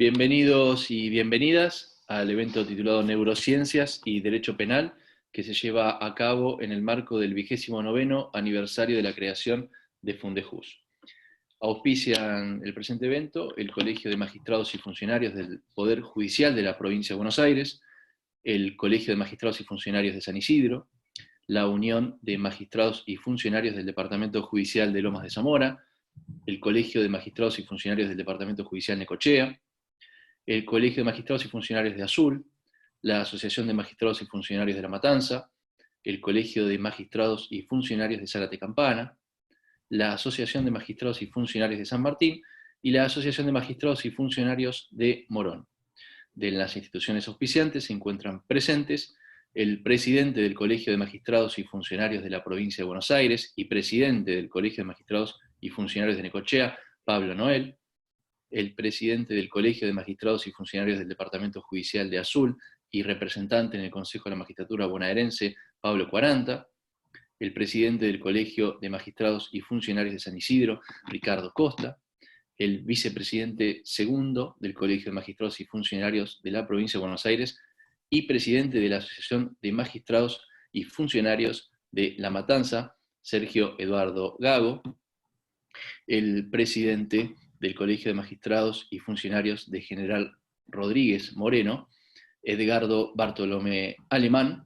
Bienvenidos y bienvenidas al evento titulado Neurociencias y Derecho Penal, que se lleva a cabo en el marco del 29º aniversario de la creación de Fundejus. Auspician el presente evento el Colegio de Magistrados y Funcionarios del Poder Judicial de la Provincia de Buenos Aires, el Colegio de Magistrados y Funcionarios de San Isidro, la Unión de Magistrados y Funcionarios del Departamento Judicial de Lomas de Zamora, el Colegio de Magistrados y Funcionarios del Departamento Judicial Necochea, el Colegio de Magistrados y Funcionarios de Azul, la Asociación de Magistrados y Funcionarios de La Matanza, el Colegio de Magistrados y Funcionarios de Zárate Campana, la Asociación de Magistrados y Funcionarios de San Martín y la Asociación de Magistrados y Funcionarios de Morón. De las instituciones auspiciantes se encuentran presentes el presidente del Colegio de Magistrados y Funcionarios de la Provincia de Buenos Aires y presidente del Colegio de Magistrados y Funcionarios de Necochea, Pablo Noel, el presidente del Colegio de Magistrados y Funcionarios del Departamento Judicial de Azul y representante en el Consejo de la Magistratura bonaerense, Pablo Quaranta, el presidente del Colegio de Magistrados y Funcionarios de San Isidro, Ricardo Costa, el vicepresidente segundo del Colegio de Magistrados y Funcionarios de la Provincia de Buenos Aires y presidente de la Asociación de Magistrados y Funcionarios de La Matanza, Sergio Eduardo Gago, el presidente del Colegio de Magistrados y Funcionarios de General Rodríguez Moreno, Edgardo Bartolomé Alemán,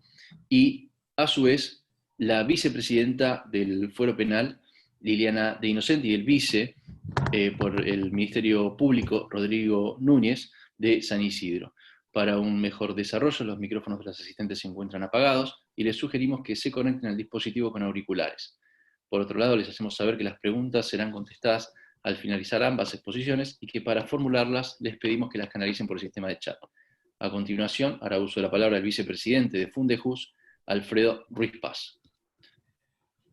y a su vez la vicepresidenta del Fuero Penal, Liliana de Inocenti, y el vice por el Ministerio Público, Rodrigo Núñez, de San Isidro. Para un mejor desarrollo, los micrófonos de los asistentes se encuentran apagados y les sugerimos que se conecten al dispositivo con auriculares. Por otro lado, les hacemos saber que las preguntas serán contestadas al finalizar ambas exposiciones y que para formularlas les pedimos que las canalicen por el sistema de chat. A continuación, hará uso de la palabra el vicepresidente de Fundejus, Alfredo Ruiz Paz.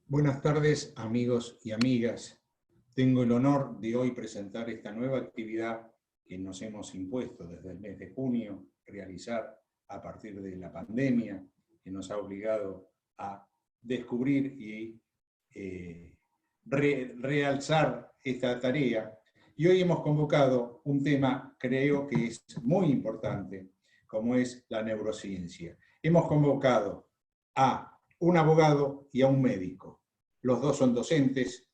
Buenas tardes, amigos y amigas. Tengo el honor de hoy presentar esta nueva actividad que nos hemos impuesto desde el mes de junio realizar a partir de la pandemia, que nos ha obligado a descubrir y realzar esta tarea. Y hoy hemos convocado un tema, creo que es muy importante, como es la neurociencia. Hemos convocado a un abogado y a un médico. Los dos son docentes,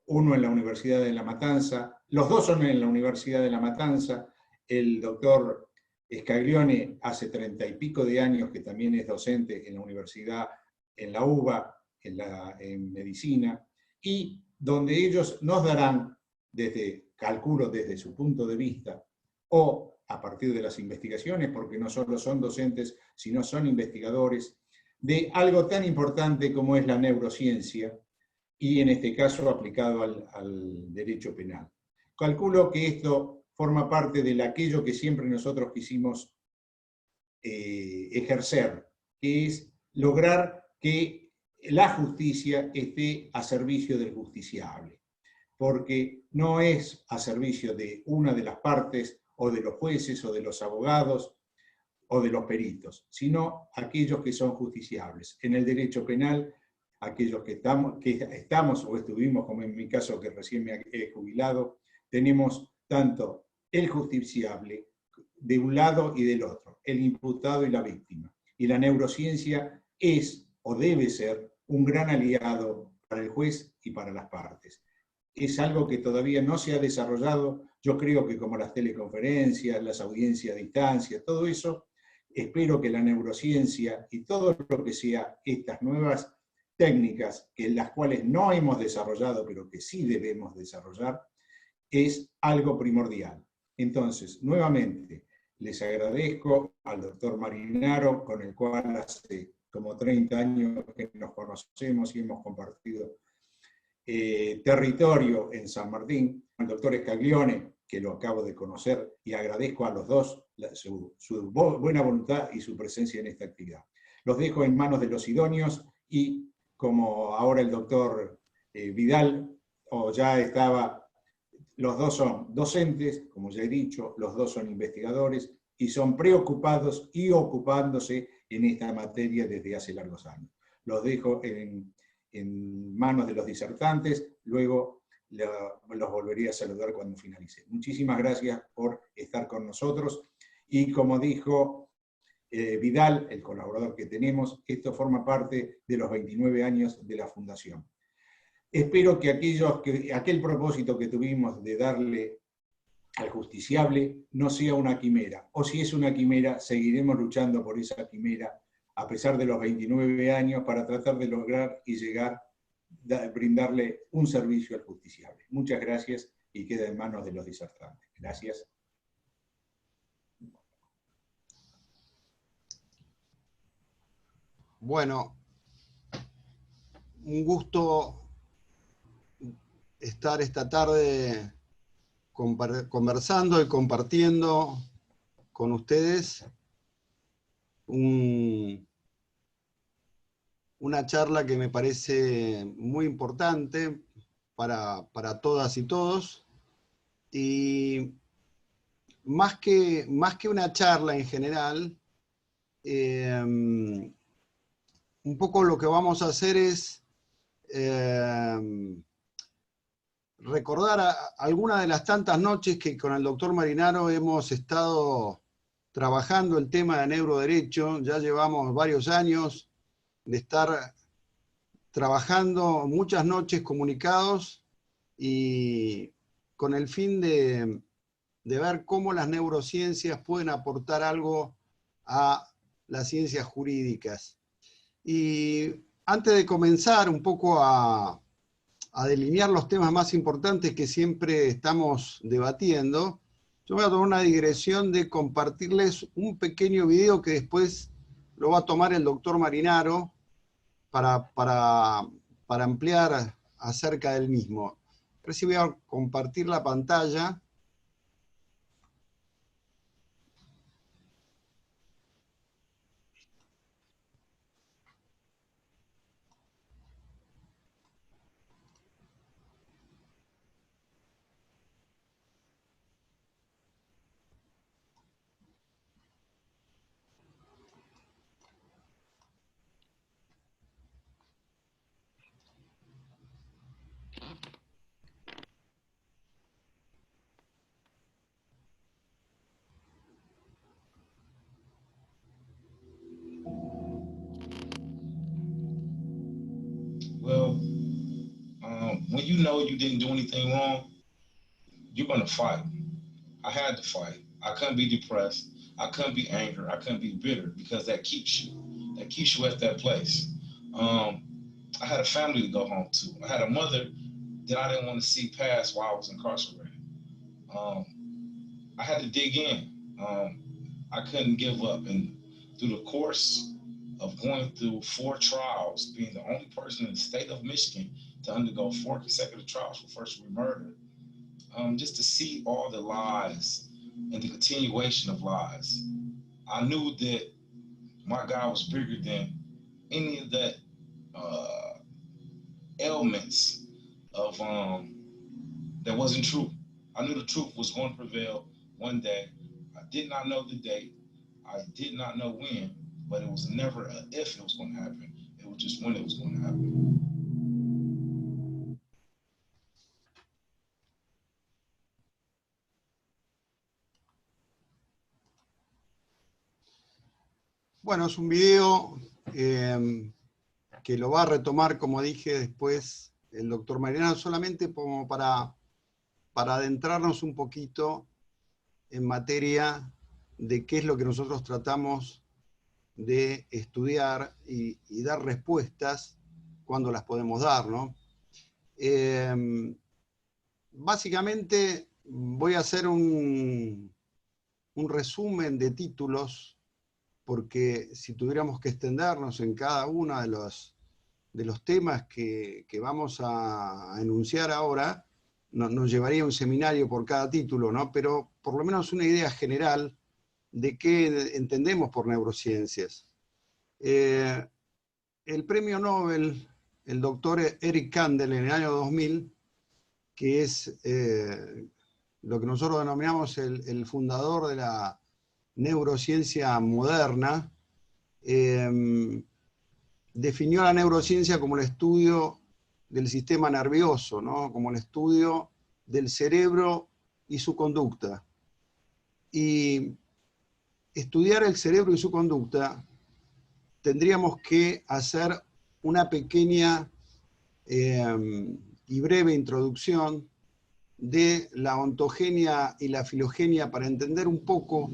uno en la Universidad de La Matanza, los dos son en la Universidad de La Matanza, el doctor Scaglione hace 30 y pico de años que también es docente en la universidad, en la UBA, en medicina, y donde ellos nos darán, calculo desde su punto de vista, o a partir de las investigaciones, porque no solo son docentes, sino son investigadores, de algo tan importante como es la neurociencia, y en este caso aplicado al derecho penal. Calculo que esto forma parte de aquello que siempre nosotros quisimos ejercer, que es lograr que la justicia esté a servicio del justiciable, porque no es a servicio de una de las partes, o de los jueces, o de los abogados, o de los peritos, sino aquellos que son justiciables. En el derecho penal, aquellos que estamos o estuvimos, como en mi caso que recién me he jubilado, tenemos tanto el justiciable de un lado y del otro, el imputado y la víctima. Y la neurociencia es o debe ser un gran aliado para el juez y para las partes. Es algo que todavía no se ha desarrollado. Yo creo que como las teleconferencias, las audiencias a distancia, todo eso, espero que la neurociencia y todo lo que sea estas nuevas técnicas, que las cuales no hemos desarrollado, pero que sí debemos desarrollar, es algo primordial. Entonces, nuevamente, les agradezco al doctor Marinaro, con el cual hace como 30 años que nos conocemos y hemos compartido territorio en San Martín, al doctor Scaglione, que lo acabo de conocer, y agradezco a los dos su buena voluntad y su presencia en esta actividad. Los dejo en manos de los idóneos, y como ahora el doctor Vidal, o ya estaba, los dos son docentes, como ya he dicho, los dos son investigadores, y son preocupados y ocupándose en esta materia desde hace largos años. Los dejo en manos de los disertantes, luego los volveré a saludar cuando finalice. Muchísimas gracias por estar con nosotros. Y como dijo Vidal, el colaborador que tenemos, esto forma parte de los 29 años de la Fundación. Espero que aquel propósito que tuvimos de darle al justiciable no sea una quimera, o si es una quimera, seguiremos luchando por esa quimera a pesar de los 29 años para tratar de lograr y llegar a brindarle un servicio al justiciable. Muchas gracias y queda en manos de los disertantes. Gracias. Bueno, un gusto estar esta tarde conversando y compartiendo con ustedes una charla que me parece muy importante para todas y todos. Y más que una charla en general, un poco lo que vamos a hacer es recordar algunas de las tantas noches que con el doctor Marinaro hemos estado trabajando el tema de neuroderecho. Ya llevamos varios años de estar trabajando muchas noches comunicados y con el fin de ver cómo las neurociencias pueden aportar algo a las ciencias jurídicas. Y antes de comenzar un poco a delinear los temas más importantes que siempre estamos debatiendo, yo voy a tomar una digresión de compartirles un pequeño video que después lo va a tomar el doctor Marinaro para ampliar acerca del mismo. A ver si voy a compartir la pantalla. Well, when you know you didn't do anything wrong, you're gonna fight. I had to fight. I couldn't be depressed. I couldn't be angry. I couldn't be bitter because that keeps you. That keeps you at that place. I had a family to go home to. I had a mother that I didn't want to see pass while I was incarcerated. I had to dig in. I couldn't give up. And through the course of going through 4 trials, being the only person in the state of Michigan to undergo 4 consecutive trials for first-degree murder, just to see all the lies and the continuation of lies, I knew that my God was bigger than any of that ailments of that wasn't true. I knew the truth was going to prevail one day. I did not know the date. I did not know when, but it was never a if it was going to happen. It was just when it was going to happen. Bueno, es un video que lo va a retomar, como dije, después el doctor Marinaro, solamente como para adentrarnos un poquito en materia de qué es lo que nosotros tratamos de estudiar y dar respuestas cuando las podemos dar, ¿no? Básicamente voy a hacer un resumen de títulos, porque si tuviéramos que extendernos en cada uno de los temas que vamos a enunciar ahora, nos llevaría un seminario por cada título, ¿no? Pero por lo menos una idea general de qué entendemos por neurociencias. El premio Nobel, el doctor Eric Kandel, en el año 2000, que es lo que nosotros denominamos el fundador de la neurociencia moderna, definió la neurociencia como el estudio del sistema nervioso, ¿no? Como el estudio del cerebro y su conducta. Y estudiar el cerebro y su conducta, tendríamos que hacer una pequeña y breve introducción de la ontogenia y la filogenia para entender un poco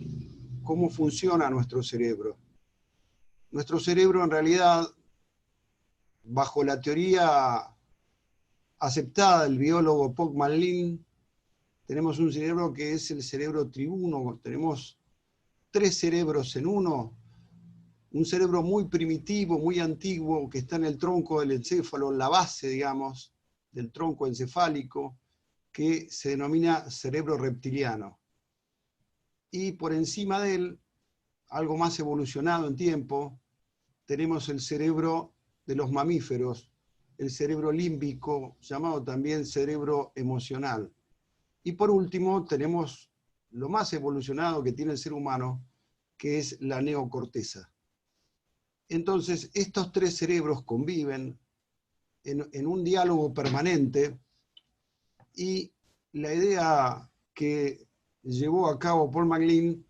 cómo funciona nuestro cerebro. Nuestro cerebro, en realidad, bajo la teoría aceptada del biólogo Pogman-Lin, tenemos un cerebro que es el cerebro tribuno. Tenemos 3 cerebros en uno. Un cerebro muy primitivo, muy antiguo, que está en el tronco del encéfalo, en la base, digamos, del tronco encefálico, que se denomina cerebro reptiliano. Y por encima de él, algo más evolucionado en tiempo, tenemos el cerebro de los mamíferos, el cerebro límbico, llamado también cerebro emocional. Y por último, tenemos lo más evolucionado que tiene el ser humano, que es la neocorteza. Entonces, estos 3 cerebros conviven en un diálogo permanente, y la idea que llevó a cabo Pogman-Lin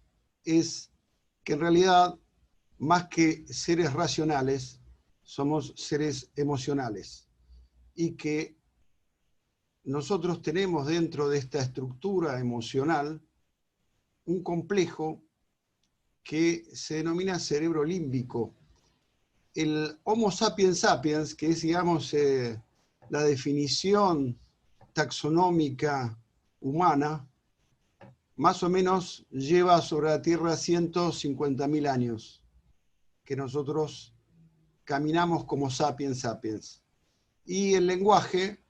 es que en realidad, más que seres racionales, somos seres emocionales, y que nosotros tenemos dentro de esta estructura emocional un complejo que se denomina cerebro límbico. El Homo sapiens sapiens, que es, digamos, la definición taxonómica humana, más o menos lleva sobre la Tierra 150.000 años que nosotros caminamos como sapiens sapiens. Y el lenguaje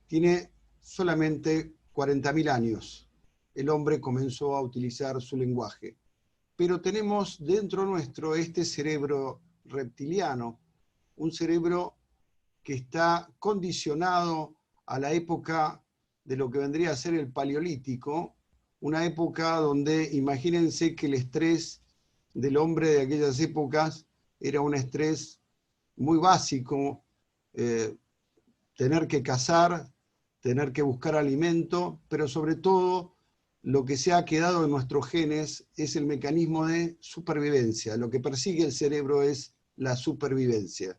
tiene solamente 40.000 años. El hombre comenzó a utilizar su lenguaje. Pero tenemos dentro nuestro este cerebro reptiliano, un cerebro que está condicionado a la época de lo que vendría a ser el Paleolítico, una época donde, imagínense que el estrés del hombre de aquellas épocas era un estrés muy básico, tener que cazar, tener que buscar alimento, pero sobre todo lo que se ha quedado en nuestros genes es el mecanismo de supervivencia. Lo que persigue el cerebro es la supervivencia.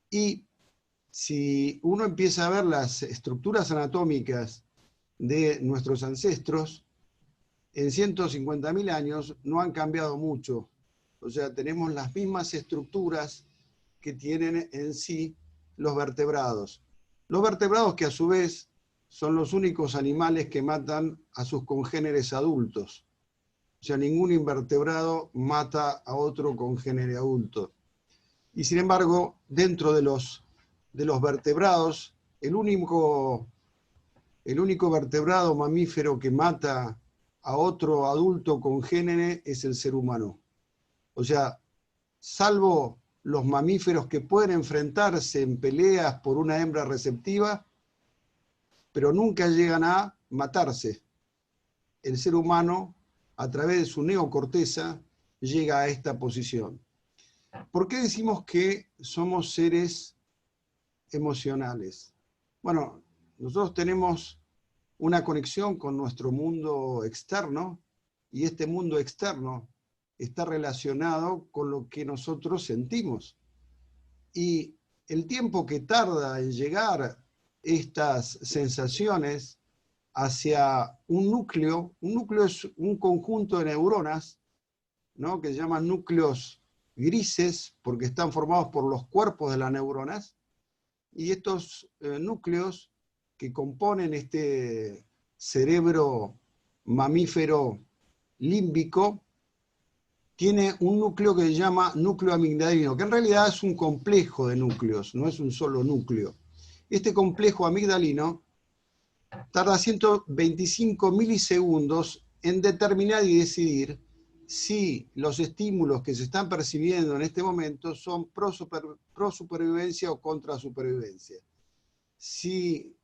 Y si uno empieza a ver las estructuras anatómicas de nuestros ancestros, en 150.000 años no han cambiado mucho. O sea, tenemos las mismas estructuras que tienen en sí los vertebrados. Los vertebrados, que a su vez son los únicos animales que matan a sus congéneres adultos. O sea, ningún invertebrado mata a otro congénere adulto. Y sin embargo, dentro de los vertebrados, el único vertebrado mamífero que mata a otro adulto congénere es el ser humano. O sea, salvo los mamíferos que pueden enfrentarse en peleas por una hembra receptiva, pero nunca llegan a matarse. El ser humano, a través de su neocorteza, llega a esta posición. ¿Por qué decimos que somos seres emocionales? Bueno, nosotros tenemos una conexión con nuestro mundo externo, y este mundo externo está relacionado con lo que nosotros sentimos. Y el tiempo que tarda en llegar estas sensaciones hacia un núcleo es un conjunto de neuronas, ¿no?, que se llaman núcleos grises, porque están formados por los cuerpos de las neuronas, y estos núcleos que componen este cerebro mamífero límbico, tiene un núcleo que se llama núcleo amigdalino, que en realidad es un complejo de núcleos, no es un solo núcleo. Este complejo amigdalino tarda 125 milisegundos en determinar y decidir si los estímulos que se están percibiendo en este momento son pro supervivencia o contra supervivencia. Si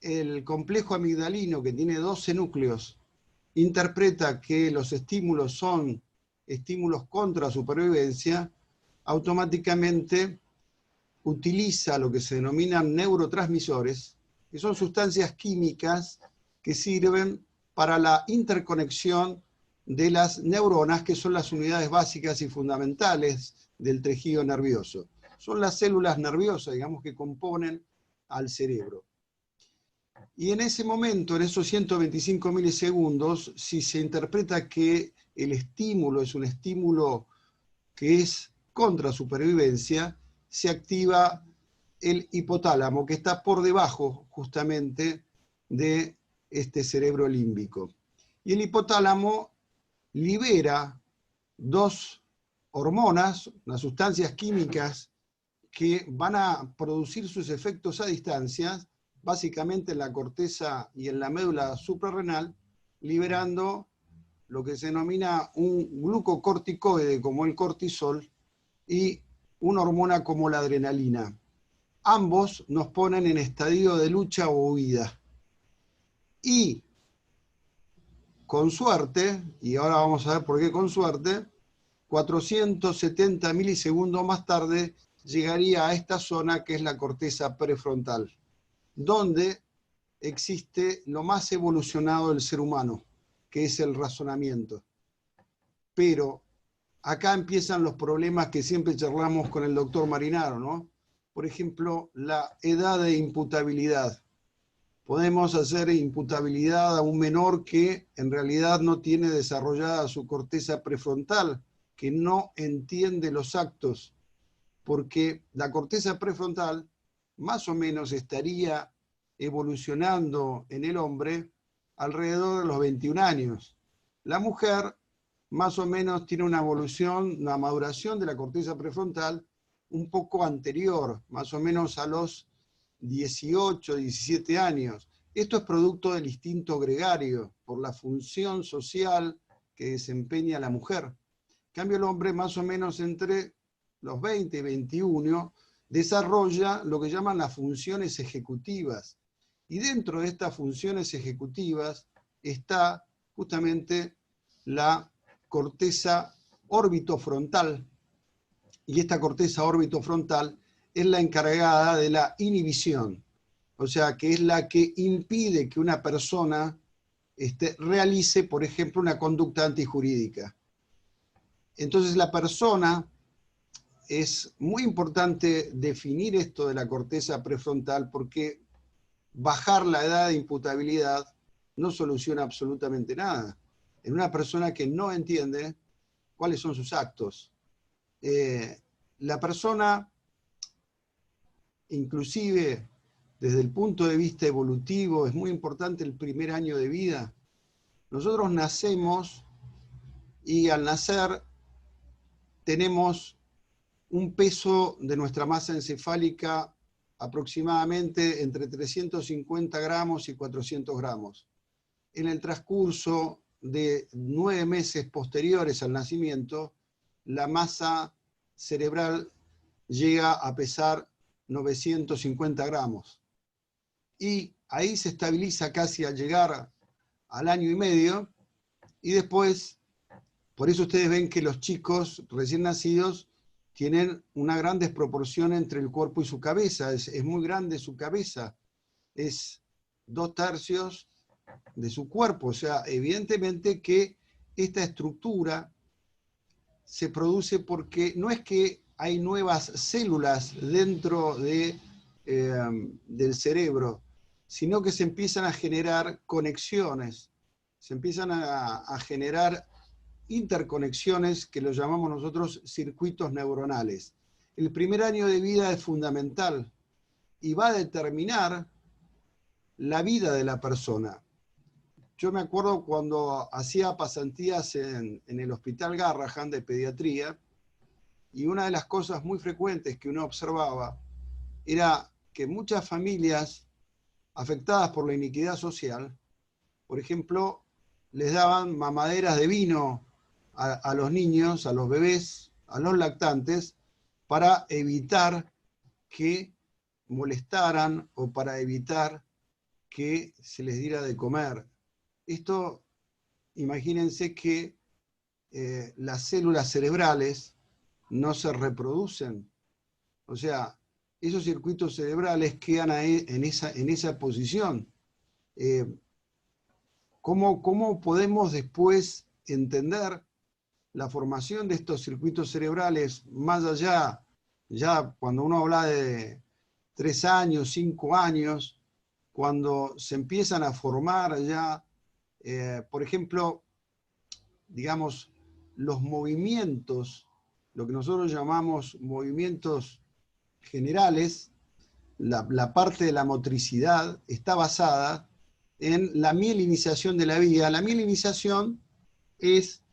el complejo amigdalino, que tiene 12 núcleos, interpreta que los estímulos son estímulos contra supervivencia, automáticamente utiliza lo que se denominan neurotransmisores, que son sustancias químicas que sirven para la interconexión de las neuronas, que son las unidades básicas y fundamentales del tejido nervioso. Son las células nerviosas, digamos, que componen al cerebro. Y en ese momento, en esos 125 milisegundos, si se interpreta que el estímulo es un estímulo que es contra supervivencia, se activa el hipotálamo, que está por debajo justamente de este cerebro límbico. Y el hipotálamo libera dos hormonas, unas sustancias químicas que van a producir sus efectos a distancia, básicamente en la corteza y en la médula suprarrenal, liberando lo que se denomina un glucocorticoide como el cortisol y una hormona como la adrenalina. Ambos nos ponen en estadio de lucha o huida. Y con suerte, y ahora vamos a ver por qué con suerte, 470 milisegundos más tarde llegaría a esta zona que es la corteza prefrontal, donde existe lo más evolucionado del ser humano, que es el razonamiento. Pero acá empiezan los problemas que siempre charlamos con el doctor Marinaro, ¿no? Por ejemplo, la edad de imputabilidad. Podemos hacer imputabilidad a un menor que en realidad no tiene desarrollada su corteza prefrontal, que no entiende los actos, porque la corteza prefrontal más o menos estaría evolucionando en el hombre alrededor de los 21 años. La mujer más o menos tiene una evolución, una maduración de la corteza prefrontal un poco anterior, más o menos a los 18, 17 años. Esto es producto del instinto gregario, por la función social que desempeña la mujer. En cambio, el hombre más o menos entre los 20 y 21 desarrolla lo que llaman las funciones ejecutivas. Y dentro de estas funciones ejecutivas está justamente la corteza orbitofrontal. Y esta corteza orbitofrontal es la encargada de la inhibición, o sea, que es la que impide que una persona realice, por ejemplo, una conducta antijurídica. Entonces la persona, es muy importante definir esto de la corteza prefrontal porque bajar la edad de imputabilidad no soluciona absolutamente nada. En una persona que no entiende cuáles son sus actos. La persona, inclusive desde el punto de vista evolutivo, es muy importante el primer año de vida. Nosotros nacemos y al nacer tenemos un peso de nuestra masa encefálica aproximadamente entre 350 gramos y 400 gramos. En el transcurso de 9 meses posteriores al nacimiento, la masa cerebral llega a pesar 950 gramos. Y ahí se estabiliza casi al llegar al año y medio, y después, por eso ustedes ven que los chicos recién nacidos tienen una gran desproporción entre el cuerpo y su cabeza, es muy grande su cabeza, es 2/3 de su cuerpo, o sea, evidentemente que esta estructura se produce porque no es que hay nuevas células dentro del cerebro, sino que se empiezan a generar conexiones, se empiezan a generar interconexiones que lo llamamos nosotros circuitos neuronales. El primer año de vida es fundamental y va a determinar la vida de la persona. Yo me acuerdo cuando hacía pasantías en el Hospital Garrahan de pediatría, y una de las cosas muy frecuentes que uno observaba era que muchas familias afectadas por la iniquidad social, por ejemplo, les daban mamaderas de vino a los niños, a los bebés, a los lactantes, para evitar que molestaran o para evitar que se les diera de comer. Esto, imagínense que las células cerebrales no se reproducen. O sea, esos circuitos cerebrales quedan ahí en esa posición. ¿Cómo podemos después entender la formación de estos circuitos cerebrales más allá, ya cuando uno habla de 3 años, 5 años, cuando se empiezan a formar ya, por ejemplo, digamos, los movimientos, lo que nosotros llamamos movimientos generales, la parte de la motricidad está basada en la mielinización de la vía. La mielinización es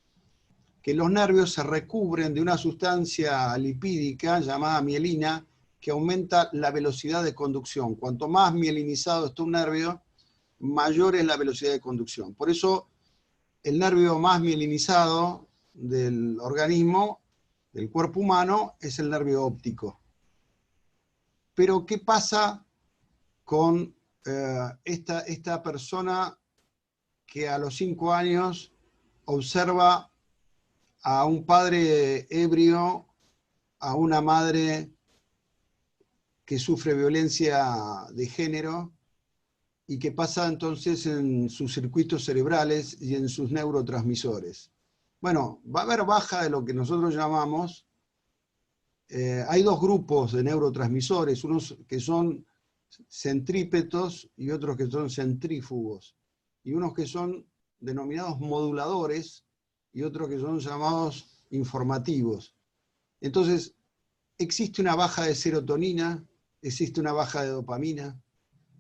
que los nervios se recubren de una sustancia lipídica llamada mielina que aumenta la velocidad de conducción. Cuanto más mielinizado está un nervio, mayor es la velocidad de conducción. Por eso, el nervio más mielinizado del organismo, del cuerpo humano, es el nervio óptico. Pero, ¿qué pasa con esta persona que a los 5 años observa a un padre ebrio, a una madre que sufre violencia de género, y qué pasa entonces en sus circuitos cerebrales y en sus neurotransmisores? Bueno, va a haber baja de lo que nosotros llamamos, hay 2 grupos de neurotransmisores, unos que son centrípetos y otros que son centrífugos, y unos que son denominados moduladores y otros que son llamados informativos. Entonces, existe una baja de serotonina, existe una baja de dopamina,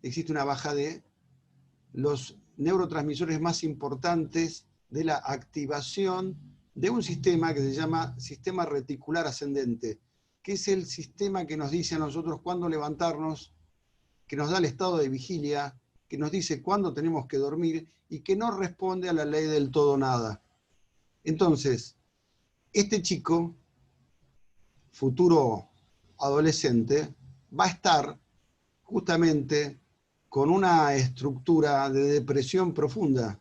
existe una baja de los neurotransmisores más importantes de la activación de un sistema que se llama sistema reticular ascendente, que es el sistema que nos dice a nosotros cuándo levantarnos, que nos da el estado de vigilia, que nos dice cuándo tenemos que dormir y que no responde a la ley del todo nada. Entonces, este chico, futuro adolescente, va a estar justamente con una estructura de depresión profunda.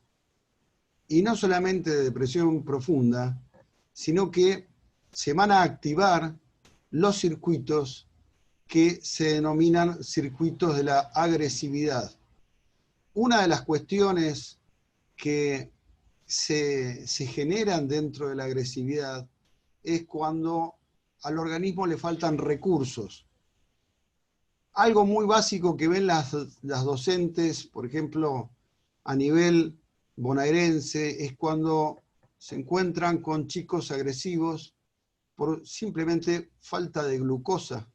Y no solamente de depresión profunda, sino que se van a activar los circuitos que se denominan circuitos de la agresividad. Una de las cuestiones que se generan dentro de la agresividad es cuando al organismo le faltan recursos. Algo muy básico que ven las docentes, por ejemplo, a nivel bonaerense, es cuando se encuentran con chicos agresivos por simplemente falta de glucosa.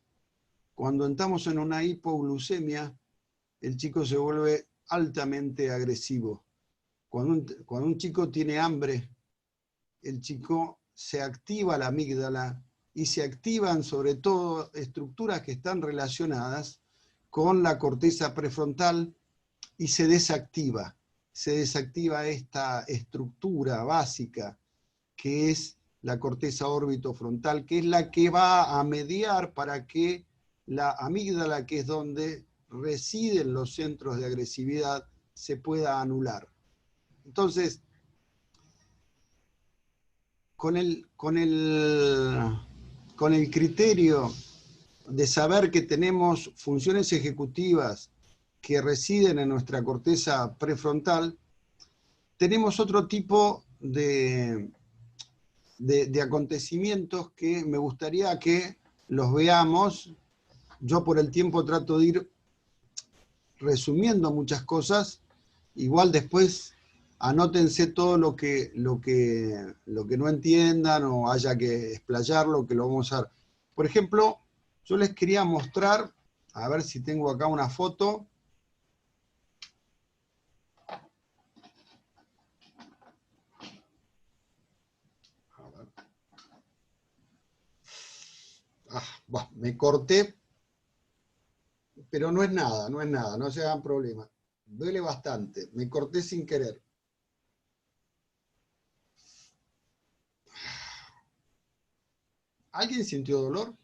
Cuando entramos en una hipoglucemia, el chico se vuelve altamente agresivo. Cuando un chico tiene hambre, el chico se activa la amígdala y se activan sobre todo estructuras que están relacionadas con la corteza prefrontal y se desactiva esta estructura básica que es la corteza orbitofrontal, que es la que va a mediar para que la amígdala, que es donde residen los centros de agresividad, se pueda anular. Entonces, con el criterio de saber que tenemos funciones ejecutivas que residen en nuestra corteza prefrontal, tenemos otro tipo de acontecimientos que me gustaría que los veamos. Yo por el tiempo trato de ir resumiendo muchas cosas, igual después anótense todo lo que no entiendan o haya que explayarlo, que lo vamos a ver. Por ejemplo, yo les quería mostrar, a ver si tengo acá una foto. Bueno, me corté, pero no es nada, no se hagan problema. Duele bastante, me corté sin querer. ¿Alguien sintió dolor?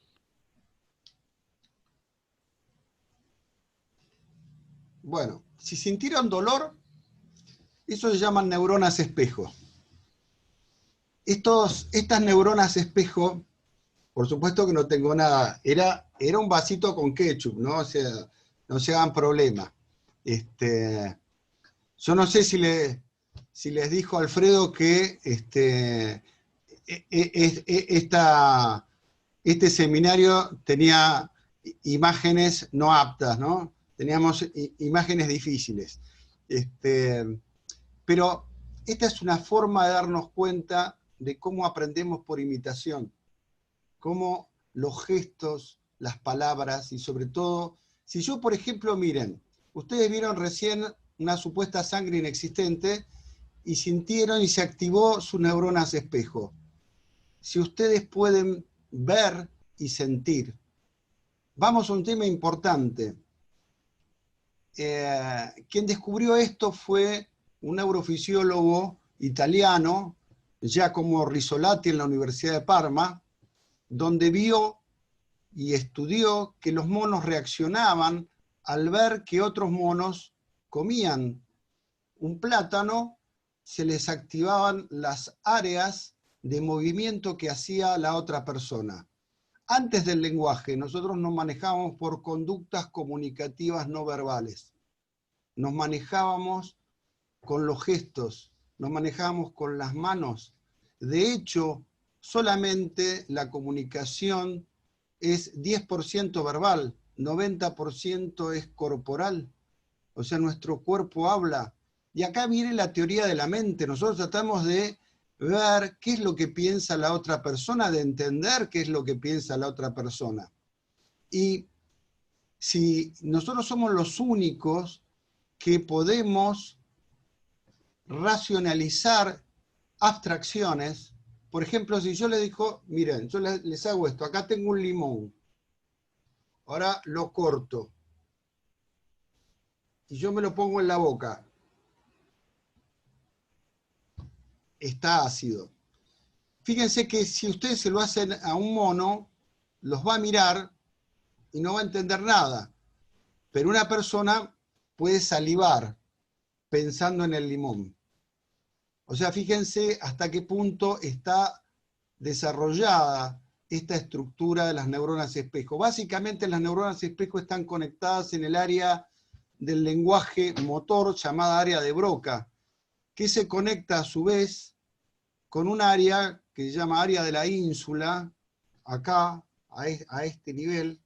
Bueno, si sintieron dolor, eso se llaman neuronas espejo. Estas neuronas espejo Por supuesto que no tengo nada. Era un vasito con ketchup, ¿no? O sea, no se hagan problema. Yo no sé si les dijo Alfredo que este seminario tenía imágenes no aptas, ¿no? Teníamos imágenes difíciles. Pero esta es una forma de darnos cuenta de cómo aprendemos por imitación, cómo los gestos, las palabras y sobre todo, si yo, por ejemplo, miren, ustedes vieron recién una supuesta sangre inexistente y sintieron y se activó sus neuronas espejo. Si ustedes pueden ver y sentir. Vamos a un tema importante. Quien descubrió esto fue un neurofisiólogo italiano, Giacomo Risolati, en la Universidad de Parma, donde vio y estudió que los monos reaccionaban al ver que otros monos comían un plátano, se les activaban las áreas de movimiento que hacía la otra persona. Antes del lenguaje, nosotros nos manejábamos por conductas comunicativas no verbales. Nos manejábamos con los gestos, nos manejábamos con las manos. De hecho, solamente la comunicación es 10% verbal, 90% es corporal. O sea, nuestro cuerpo habla. Y acá viene la teoría de la mente. Nosotros tratamos de ver qué es lo que piensa la otra persona, de entender qué es lo que piensa la otra persona. Y si nosotros somos los únicos que podemos racionalizar abstracciones, por ejemplo, si yo les digo, miren, yo les hago esto, acá tengo un limón, ahora lo corto, y yo me lo pongo en la boca, está ácido. Fíjense que si ustedes se lo hacen a un mono, los va a mirar y no va a entender nada. Pero una persona puede salivar pensando en el limón. O sea, fíjense hasta qué punto está desarrollada esta estructura de las neuronas espejo. Básicamente las neuronas espejo están conectadas en el área del lenguaje motor llamada área de Broca, que se conecta a su vez con un área que se llama área de la ínsula, acá, a este nivel,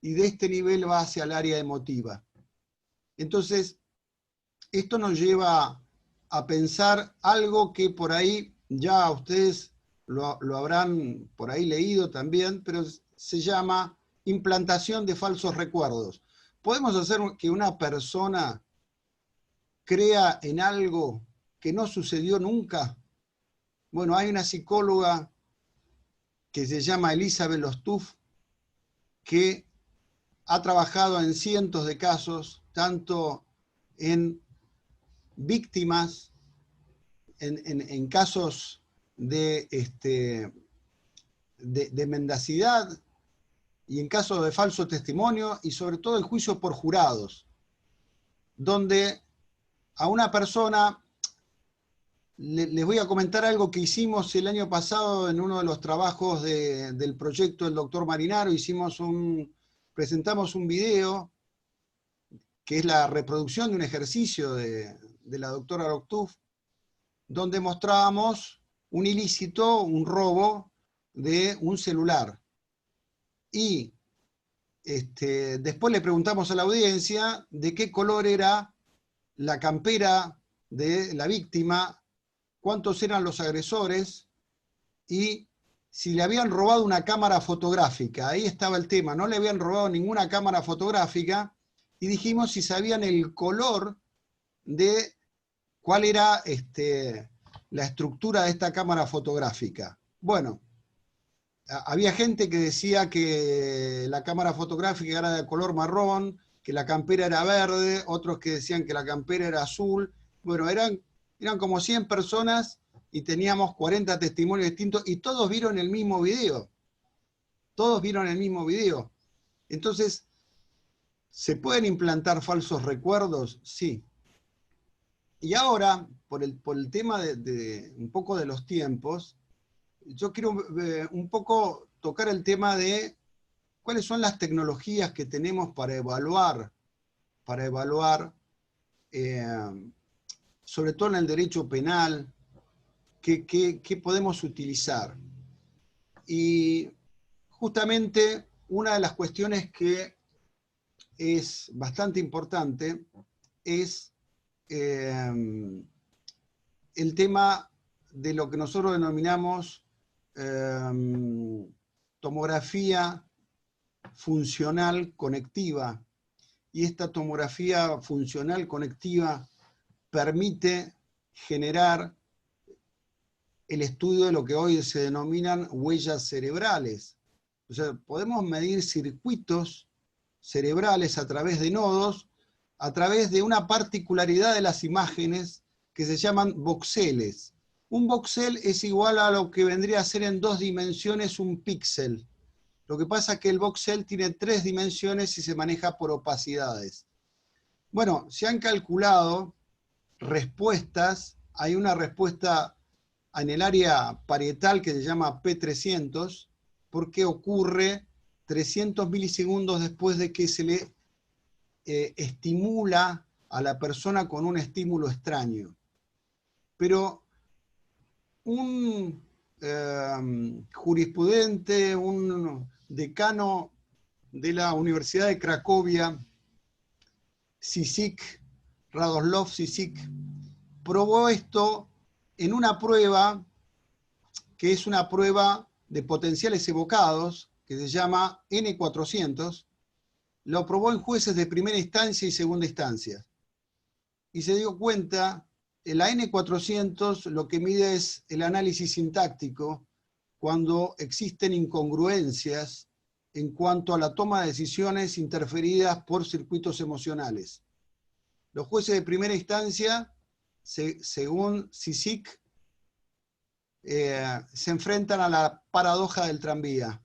y de este nivel va hacia el área emotiva. Entonces, esto nos lleva a pensar algo que por ahí ya ustedes lo habrán por ahí leído también, pero se llama implantación de falsos recuerdos. ¿Podemos hacer que una persona crea en algo que no sucedió nunca? Bueno, hay una psicóloga que se llama Elizabeth Lostuf, que ha trabajado en cientos de casos, tanto en víctimas, en casos de mendacidad y en casos de falso testimonio y sobre todo en juicios por jurados, donde a una persona, les voy a comentar algo que hicimos el año pasado en uno de los trabajos del proyecto del doctor Marinaro, presentamos un video que es la reproducción de un ejercicio de la doctora Lostuf, donde mostrábamos un ilícito, un robo de un celular. Y después le preguntamos a la audiencia de qué color era la campera de la víctima, cuántos eran los agresores y si le habían robado una cámara fotográfica. Ahí estaba el tema, no le habían robado ninguna cámara fotográfica y dijimos si sabían el color de cuál era la estructura de esta cámara fotográfica. Bueno, había gente que decía que la cámara fotográfica era de color marrón, que la campera era verde, otros que decían que la campera era azul. Bueno, eran como 100 personas y teníamos 40 testimonios distintos y todos vieron el mismo video. Todos vieron el mismo video. Entonces, ¿se pueden implantar falsos recuerdos? Sí. Y ahora, por el tema de un poco de los tiempos, yo quiero un poco tocar el tema de cuáles son las tecnologías que tenemos para evaluar, sobre todo en el derecho penal, qué podemos utilizar. Y justamente una de las cuestiones que es bastante importante es el tema de lo que nosotros denominamos tomografía funcional conectiva. Y esta tomografía funcional conectiva permite generar el estudio de lo que hoy se denominan huellas cerebrales. O sea, podemos medir circuitos cerebrales a través de nodos, a través de una particularidad de las imágenes que se llaman voxeles. Un voxel es igual a lo que vendría a ser en 2 dimensiones un píxel. Lo que pasa es que el voxel tiene 3 dimensiones y se maneja por opacidades. Bueno, se han calculado respuestas. Hay una respuesta en el área parietal que se llama P300, porque ocurre 300 milisegundos después de que se le estimula a la persona con un estímulo extraño. Pero un jurisprudente, un decano de la Universidad de Cracovia, Cicic, Radoslav Cicic, probó esto en una prueba que es una prueba de potenciales evocados, que se llama N400, lo probó en jueces de primera instancia y segunda instancia. Y se dio cuenta, en la N400 lo que mide es el análisis sintáctico cuando existen incongruencias en cuanto a la toma de decisiones interferidas por circuitos emocionales. Los jueces de primera instancia, según Cicic, se enfrentan a la paradoja del tranvía.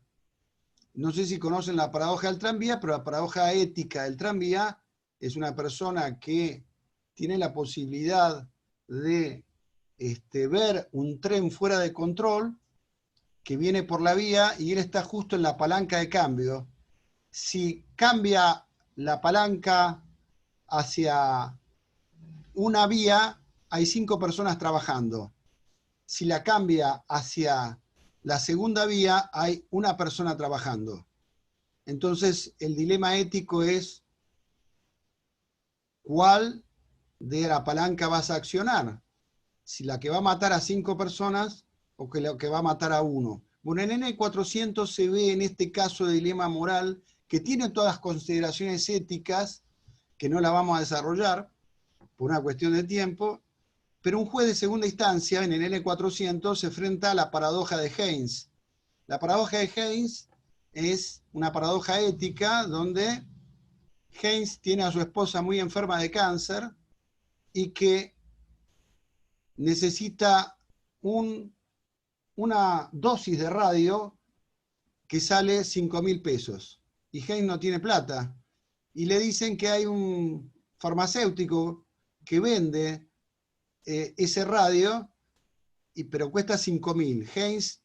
No sé si conocen la paradoja del tranvía, pero la paradoja ética del tranvía es una persona que tiene la posibilidad de ver un tren fuera de control que viene por la vía y él está justo en la palanca de cambio. Si cambia la palanca hacia una vía, hay 5 personas trabajando. Si la cambia hacia la segunda vía, hay una persona trabajando. Entonces, el dilema ético es ¿cuál de la palanca vas a accionar? Si la que va a matar a 5 personas o que la que va a matar a 1. Bueno, en N400 se ve en este caso de dilema moral que tiene todas las consideraciones éticas, que no la vamos a desarrollar por una cuestión de tiempo, pero un juez de segunda instancia en el N400 se enfrenta a la paradoja de Haynes. La paradoja de Haynes es una paradoja ética donde Haynes tiene a su esposa muy enferma de cáncer y que necesita una dosis de radio que sale 5.000 pesos. Y Haynes no tiene plata. Y le dicen que hay un farmacéutico que vende ese radio, pero cuesta 5.000. Haynes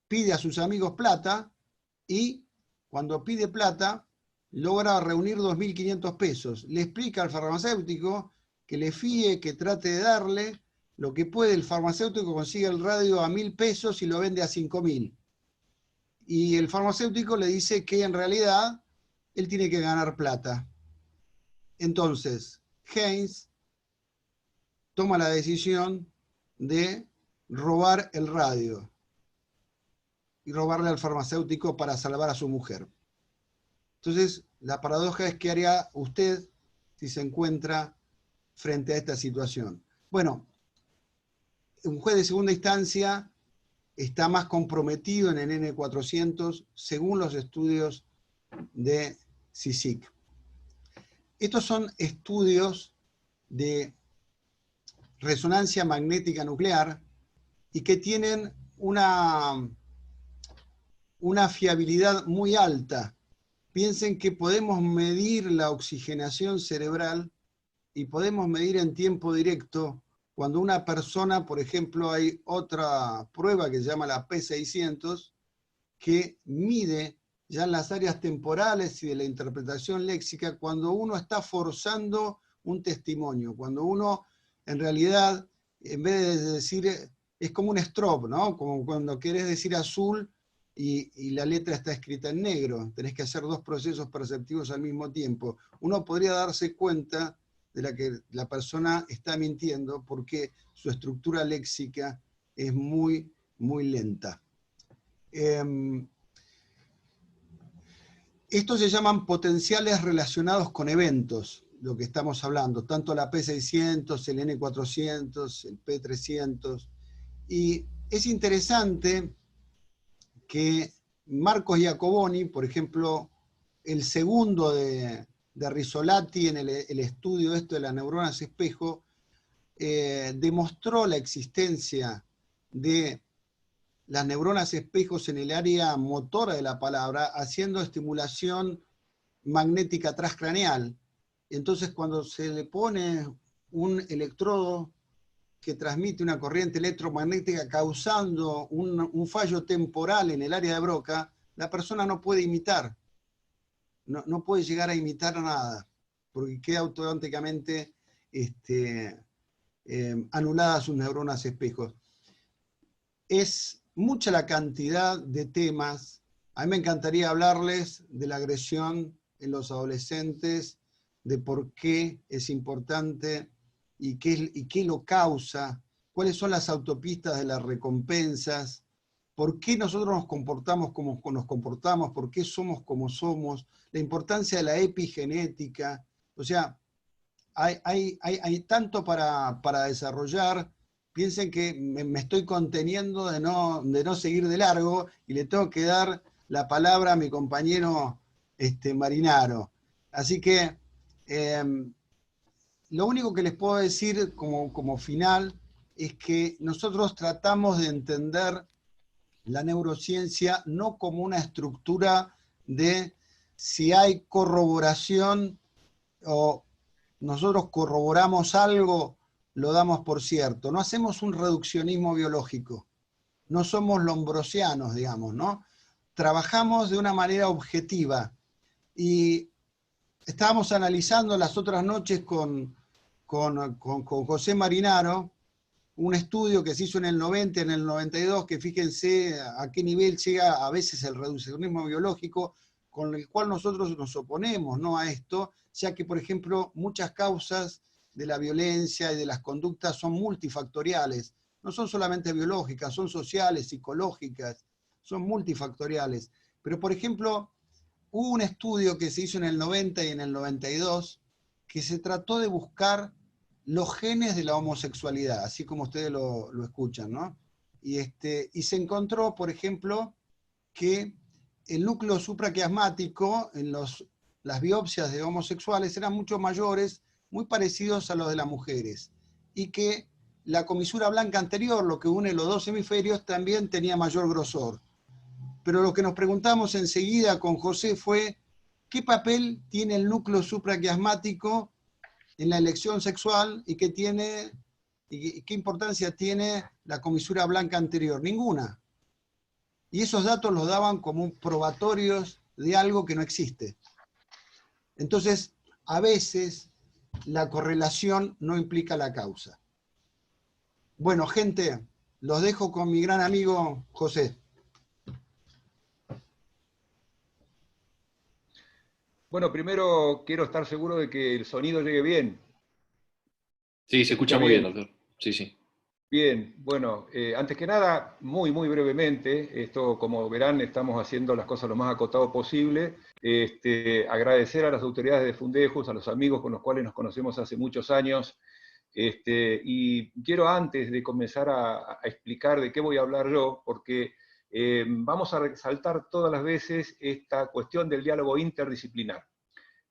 pide a sus amigos plata y cuando pide plata logra reunir 2.500 pesos. Le explica al farmacéutico que le fíe, que trate de darle lo que puede. El farmacéutico consigue el radio a 1.000 pesos y lo vende a 5.000. Y el farmacéutico le dice que en realidad él tiene que ganar plata. Entonces, Haynes toma la decisión de robar el radio y robarle al farmacéutico para salvar a su mujer. Entonces, la paradoja es qué haría usted si se encuentra frente a esta situación. Bueno, un juez de segunda instancia está más comprometido en el N400 según los estudios de Cicic. Estos son estudios de resonancia magnética nuclear y que tienen una fiabilidad muy alta. Piensen que podemos medir la oxigenación cerebral y podemos medir en tiempo directo cuando una persona, por ejemplo, hay otra prueba que se llama la P600, que mide ya en las áreas temporales y de la interpretación léxica, cuando uno está forzando un testimonio, cuando uno en realidad, en vez de decir, es como un strobe, ¿no? Como cuando querés decir azul y la letra está escrita en negro, tenés que hacer dos procesos perceptivos al mismo tiempo. Uno podría darse cuenta de que la persona está mintiendo porque su estructura léxica es muy, muy lenta. Estos se llaman potenciales relacionados con eventos, lo que estamos hablando, tanto la P600, el N400, el P300. Y es interesante que Marcos Iacoboni, por ejemplo, el segundo de Rizzolatti en el estudio de las neuronas espejo, demostró la existencia de las neuronas espejos en el área motora de la palabra, haciendo estimulación magnética transcraneal. Entonces, cuando se le pone un electrodo que transmite una corriente electromagnética causando un fallo temporal en el área de Broca, la persona no puede imitar, no puede llegar a imitar nada, porque queda automáticamente anuladas sus neuronas espejos. Es mucha la cantidad de temas. A mí me encantaría hablarles de la agresión en los adolescentes, de por qué es importante y qué lo causa, cuáles son las autopistas de las recompensas, por qué nosotros nos comportamos como nos comportamos, por qué somos como somos, la importancia de la epigenética. O sea, hay tanto para desarrollar. Piensen que me estoy conteniendo de no seguir de largo y le tengo que dar la palabra a mi compañero Marinaro. Así que lo único que les puedo decir como final es que nosotros tratamos de entender la neurociencia no como una estructura de si hay corroboración o nosotros corroboramos algo, lo damos por cierto. No hacemos un reduccionismo biológico. No somos lombrosianos, digamos, ¿no? Trabajamos de una manera objetiva. Y estábamos analizando las otras noches con José Marinaro un estudio que se hizo en el 90, en el 92, que fíjense a qué nivel llega a veces el reduccionismo biológico, con el cual nosotros nos oponemos, ¿no?, a esto, ya que, por ejemplo, muchas causas de la violencia y de las conductas son multifactoriales. No son solamente biológicas, son sociales, psicológicas, son multifactoriales. Pero, por ejemplo, hubo un estudio que se hizo en el 90 y en el 92 que se trató de buscar los genes de la homosexualidad, así como ustedes lo escuchan, ¿no? Y se encontró, por ejemplo, que el núcleo supraquiasmático en las biopsias de homosexuales eran mucho mayores, muy parecidos a los de las mujeres, y que la comisura blanca anterior, lo que une los dos hemisferios, también tenía mayor grosor. Pero lo que nos preguntamos enseguida con José fue, ¿qué papel tiene el núcleo supraquiasmático en la elección sexual y qué importancia tiene la comisura blanca anterior? Ninguna. Y esos datos los daban como probatorios de algo que no existe. Entonces, a veces la correlación no implica la causa. Bueno, gente, los dejo con mi gran amigo José. Bueno, primero quiero estar seguro de que el sonido llegue bien. Sí, se escucha muy bien, doctor. Sí, sí. Bien, bueno, antes que nada, muy brevemente, esto como verán estamos haciendo las cosas lo más acotado posible, agradecer a las autoridades de Fundejus, a los amigos con los cuales nos conocemos hace muchos años, y quiero antes de comenzar a explicar de qué voy a hablar yo, porque vamos a resaltar todas las veces esta cuestión del diálogo interdisciplinar.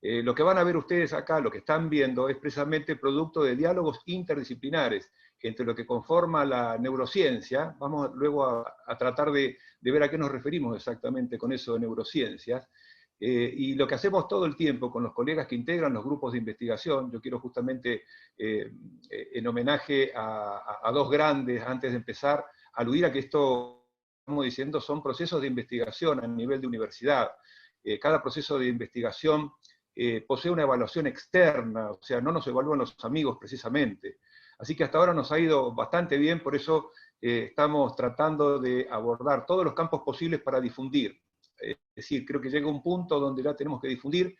Lo que van a ver ustedes acá, lo que están viendo, es precisamente producto de diálogos interdisciplinares entre lo que conforma la neurociencia. Vamos luego a tratar de ver a qué nos referimos exactamente con eso de neurociencias, Y lo que hacemos todo el tiempo con los colegas que integran los grupos de investigación, yo quiero justamente, en homenaje a dos grandes, antes de empezar, aludir a que esto, estamos diciendo, son procesos de investigación a nivel de universidad. Cada proceso de investigación posee una evaluación externa, o sea, no nos evalúan los amigos precisamente. Así que hasta ahora nos ha ido bastante bien, por eso estamos tratando de abordar todos los campos posibles para difundir. Es decir, creo que llega un punto donde ya tenemos que difundir,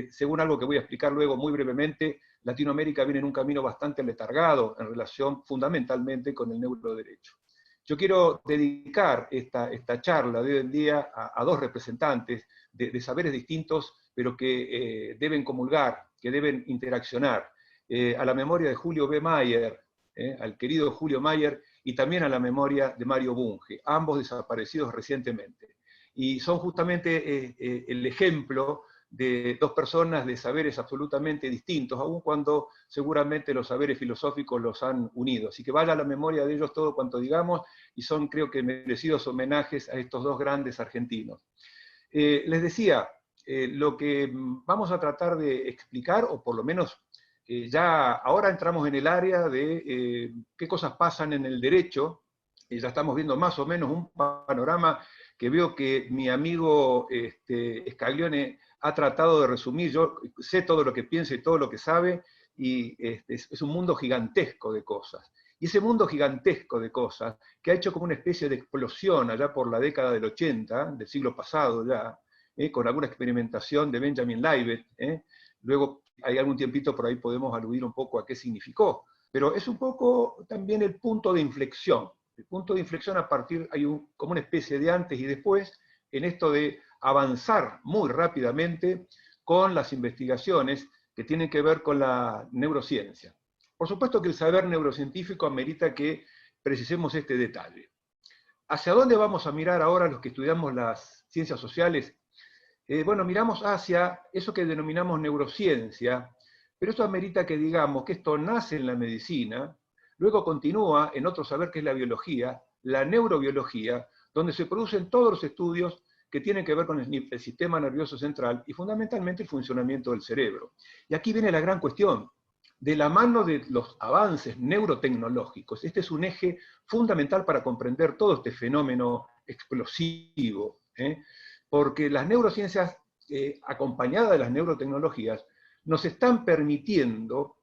según algo que voy a explicar luego muy brevemente, Latinoamérica viene en un camino bastante letargado en relación fundamentalmente con el neuroderecho. Yo quiero dedicar esta charla de hoy en día a dos representantes de saberes distintos, pero que deben comulgar, que deben interaccionar, a la memoria de Julio B. Mayer, al querido Julio Mayer, y también a la memoria de Mario Bunge, ambos desaparecidos recientemente. Y son justamente el ejemplo de dos personas de saberes absolutamente distintos, aun cuando seguramente los saberes filosóficos los han unido. Así que vaya a la memoria de ellos todo cuanto digamos, y son, creo que, merecidos homenajes a estos dos grandes argentinos. Les decía, lo que vamos a tratar de explicar, o por lo menos ya ahora entramos en el área de qué cosas pasan en el derecho, y ya estamos viendo más o menos un panorama que veo que mi amigo Scaglione ha tratado de resumir. Yo sé todo lo que piensa y todo lo que sabe, y es un mundo gigantesco de cosas. Y ese mundo gigantesco de cosas, que ha hecho como una especie de explosión allá por la década del 80, del siglo pasado ya, con alguna experimentación de Benjamin Libet, luego hay algún tiempito por ahí podemos aludir un poco a qué significó, pero es un poco también el punto de inflexión. El punto de inflexión a partir, hay como una especie de antes y después, en esto de avanzar muy rápidamente con las investigaciones que tienen que ver con la neurociencia. Por supuesto que el saber neurocientífico amerita que precisemos este detalle. ¿Hacia dónde vamos a mirar ahora los que estudiamos las ciencias sociales? Bueno, miramos hacia eso que denominamos neurociencia, pero esto amerita que digamos que esto nace en la medicina, luego continúa en otro saber que es la biología, la neurobiología, donde se producen todos los estudios que tienen que ver con el sistema nervioso central y fundamentalmente el funcionamiento del cerebro. Y aquí viene la gran cuestión. De la mano de los avances neurotecnológicos, este es un eje fundamental para comprender todo este fenómeno explosivo, porque las neurociencias, acompañadas de las neurotecnologías, nos están permitiendo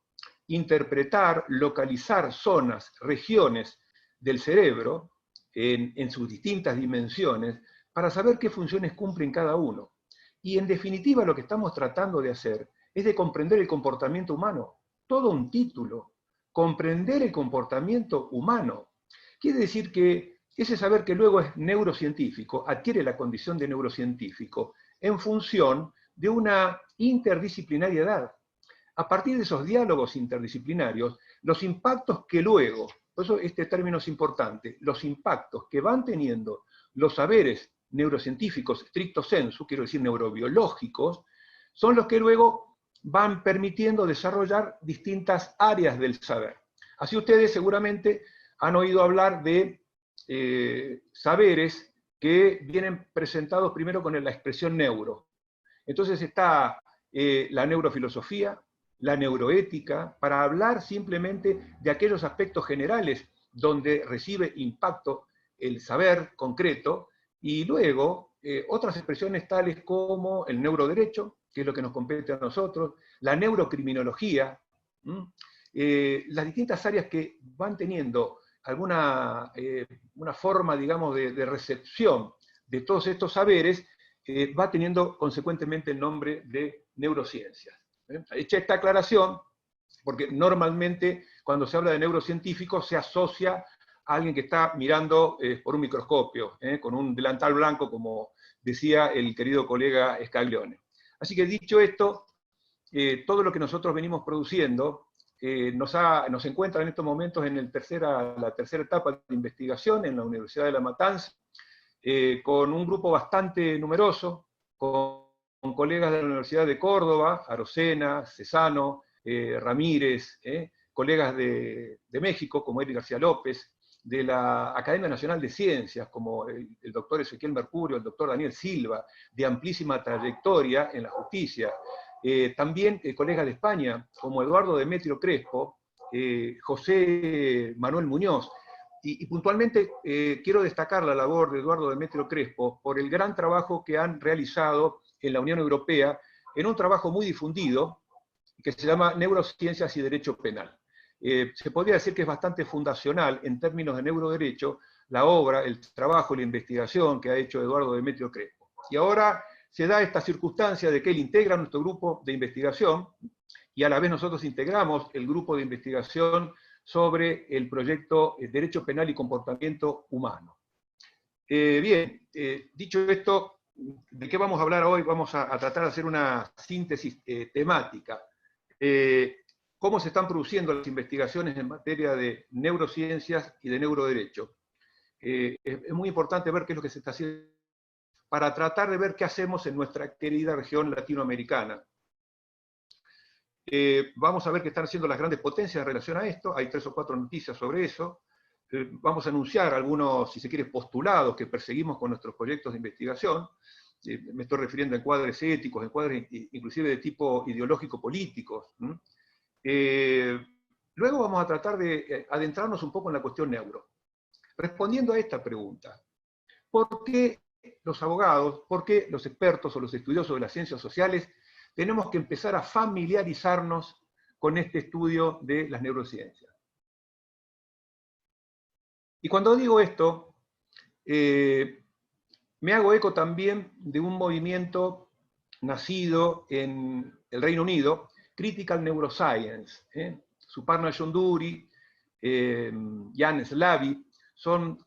interpretar, localizar zonas, regiones del cerebro en sus distintas dimensiones para saber qué funciones cumplen cada uno. Y en definitiva lo que estamos tratando de hacer es de comprender el comportamiento humano. Todo un título, comprender el comportamiento humano. Quiere decir que ese saber que luego es neurocientífico, adquiere la condición de neurocientífico en función de una interdisciplinariedad. A partir de esos diálogos interdisciplinarios, los impactos que luego, por eso este término es importante, los impactos que van teniendo los saberes neurocientíficos, stricto sensu, quiero decir neurobiológicos, son los que luego van permitiendo desarrollar distintas áreas del saber. Así ustedes seguramente han oído hablar de saberes que vienen presentados primero con la expresión neuro. Entonces está la neurofilosofía, la neuroética, para hablar simplemente de aquellos aspectos generales donde recibe impacto el saber concreto, y luego otras expresiones tales como el neuroderecho, que es lo que nos compete a nosotros, la neurocriminología, las distintas áreas que van teniendo alguna una forma, digamos, de recepción de todos estos saberes, va teniendo consecuentemente el nombre de neurociencias. Hecha esta aclaración, porque normalmente cuando se habla de neurocientíficos se asocia a alguien que está mirando por un microscopio, con un delantal blanco, como decía el querido colega Scaglione. Así que dicho esto, todo lo que nosotros venimos produciendo nos encuentra en estos momentos en la tercera etapa de investigación en la Universidad de La Matanza, con un grupo bastante numeroso, con colegas de la Universidad de Córdoba, Arocena, Cesano, Ramírez, colegas de México, como Eric García López, de la Academia Nacional de Ciencias, como el doctor Ezequiel Mercurio, el doctor Daniel Silva, de amplísima trayectoria en la justicia. También colegas de España, como Eduardo Demetrio Crespo, José Manuel Muñoz. Y puntualmente quiero destacar la labor de Eduardo Demetrio Crespo por el gran trabajo que han realizado en la Unión Europea, en un trabajo muy difundido, que se llama Neurociencias y Derecho Penal. Se podría decir que es bastante fundacional en términos de neuroderecho la obra, el trabajo y la investigación que ha hecho Eduardo Demetrio Crespo. Y ahora se da esta circunstancia de que él integra nuestro grupo de investigación y a la vez nosotros integramos el grupo de investigación sobre el proyecto Derecho Penal y Comportamiento Humano. Bien, dicho esto, ¿de qué vamos a hablar hoy? Vamos a tratar de hacer una síntesis temática. Cómo se están produciendo las investigaciones en materia de neurociencias y de neuroderecho. Es muy importante ver qué es lo que se está haciendo para tratar de ver qué hacemos en nuestra querida región latinoamericana. Vamos a ver qué están haciendo las grandes potencias en relación a esto. Hay 3 o 4 noticias sobre eso. Vamos a anunciar algunos, si se quiere, postulados que perseguimos con nuestros proyectos de investigación. Me estoy refiriendo a encuadres éticos, encuadres inclusive de tipo ideológico-políticos. Luego vamos a tratar de adentrarnos un poco en la cuestión neuro. Respondiendo a esta pregunta, ¿por qué los abogados, por qué los expertos o los estudiosos de las ciencias sociales tenemos que empezar a familiarizarnos con este estudio de las neurociencias? Y cuando digo esto, me hago eco también de un movimiento nacido en el Reino Unido, Critical Neuroscience. Suparna Chowdhury, Jan Slaby, son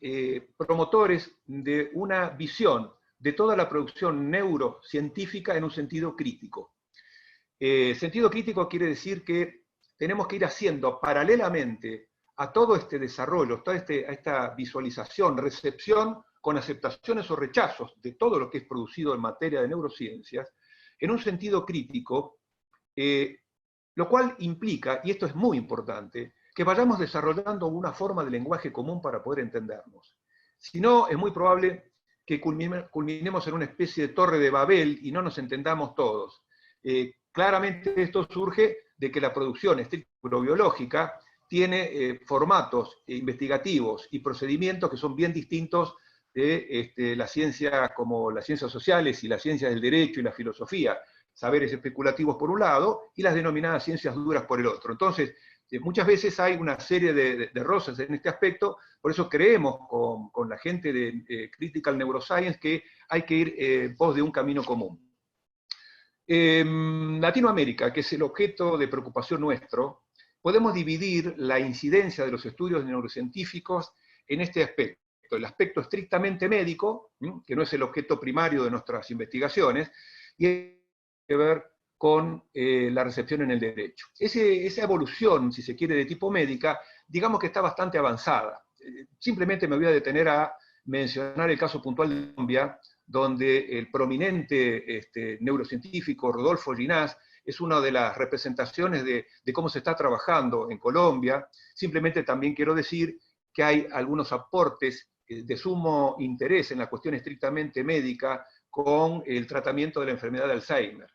promotores de una visión de toda la producción neurocientífica en un sentido crítico. Sentido crítico quiere decir que tenemos que ir haciendo paralelamente a todo este desarrollo, a esta visualización, recepción, con aceptaciones o rechazos de todo lo que es producido en materia de neurociencias, en un sentido crítico, lo cual implica, y esto es muy importante, que vayamos desarrollando una forma de lenguaje común para poder entendernos. Si no, es muy probable que culminemos en una especie de torre de Babel y no nos entendamos todos. Claramente esto surge de que la producción estricto-biológica tiene formatos investigativos y procedimientos que son bien distintos de la ciencia como las ciencias sociales y las ciencias del derecho y la filosofía, saberes especulativos por un lado y las denominadas ciencias duras por el otro. Entonces, muchas veces hay una serie de roces en este aspecto, por eso creemos con la gente de Critical Neuroscience que hay que ir en pos de un camino común. Latinoamérica, que es el objeto de preocupación nuestro, podemos dividir la incidencia de los estudios neurocientíficos en este aspecto. El aspecto estrictamente médico, que no es el objeto primario de nuestras investigaciones, y hay que ver con la recepción en el derecho. Esa evolución, si se quiere, de tipo médica, digamos que está bastante avanzada. Simplemente me voy a detener a mencionar el caso puntual de Colombia, donde el prominente neurocientífico Rodolfo Ginás es una de las representaciones de cómo se está trabajando en Colombia. Simplemente también quiero decir que hay algunos aportes de sumo interés en la cuestión estrictamente médica con el tratamiento de la enfermedad de Alzheimer.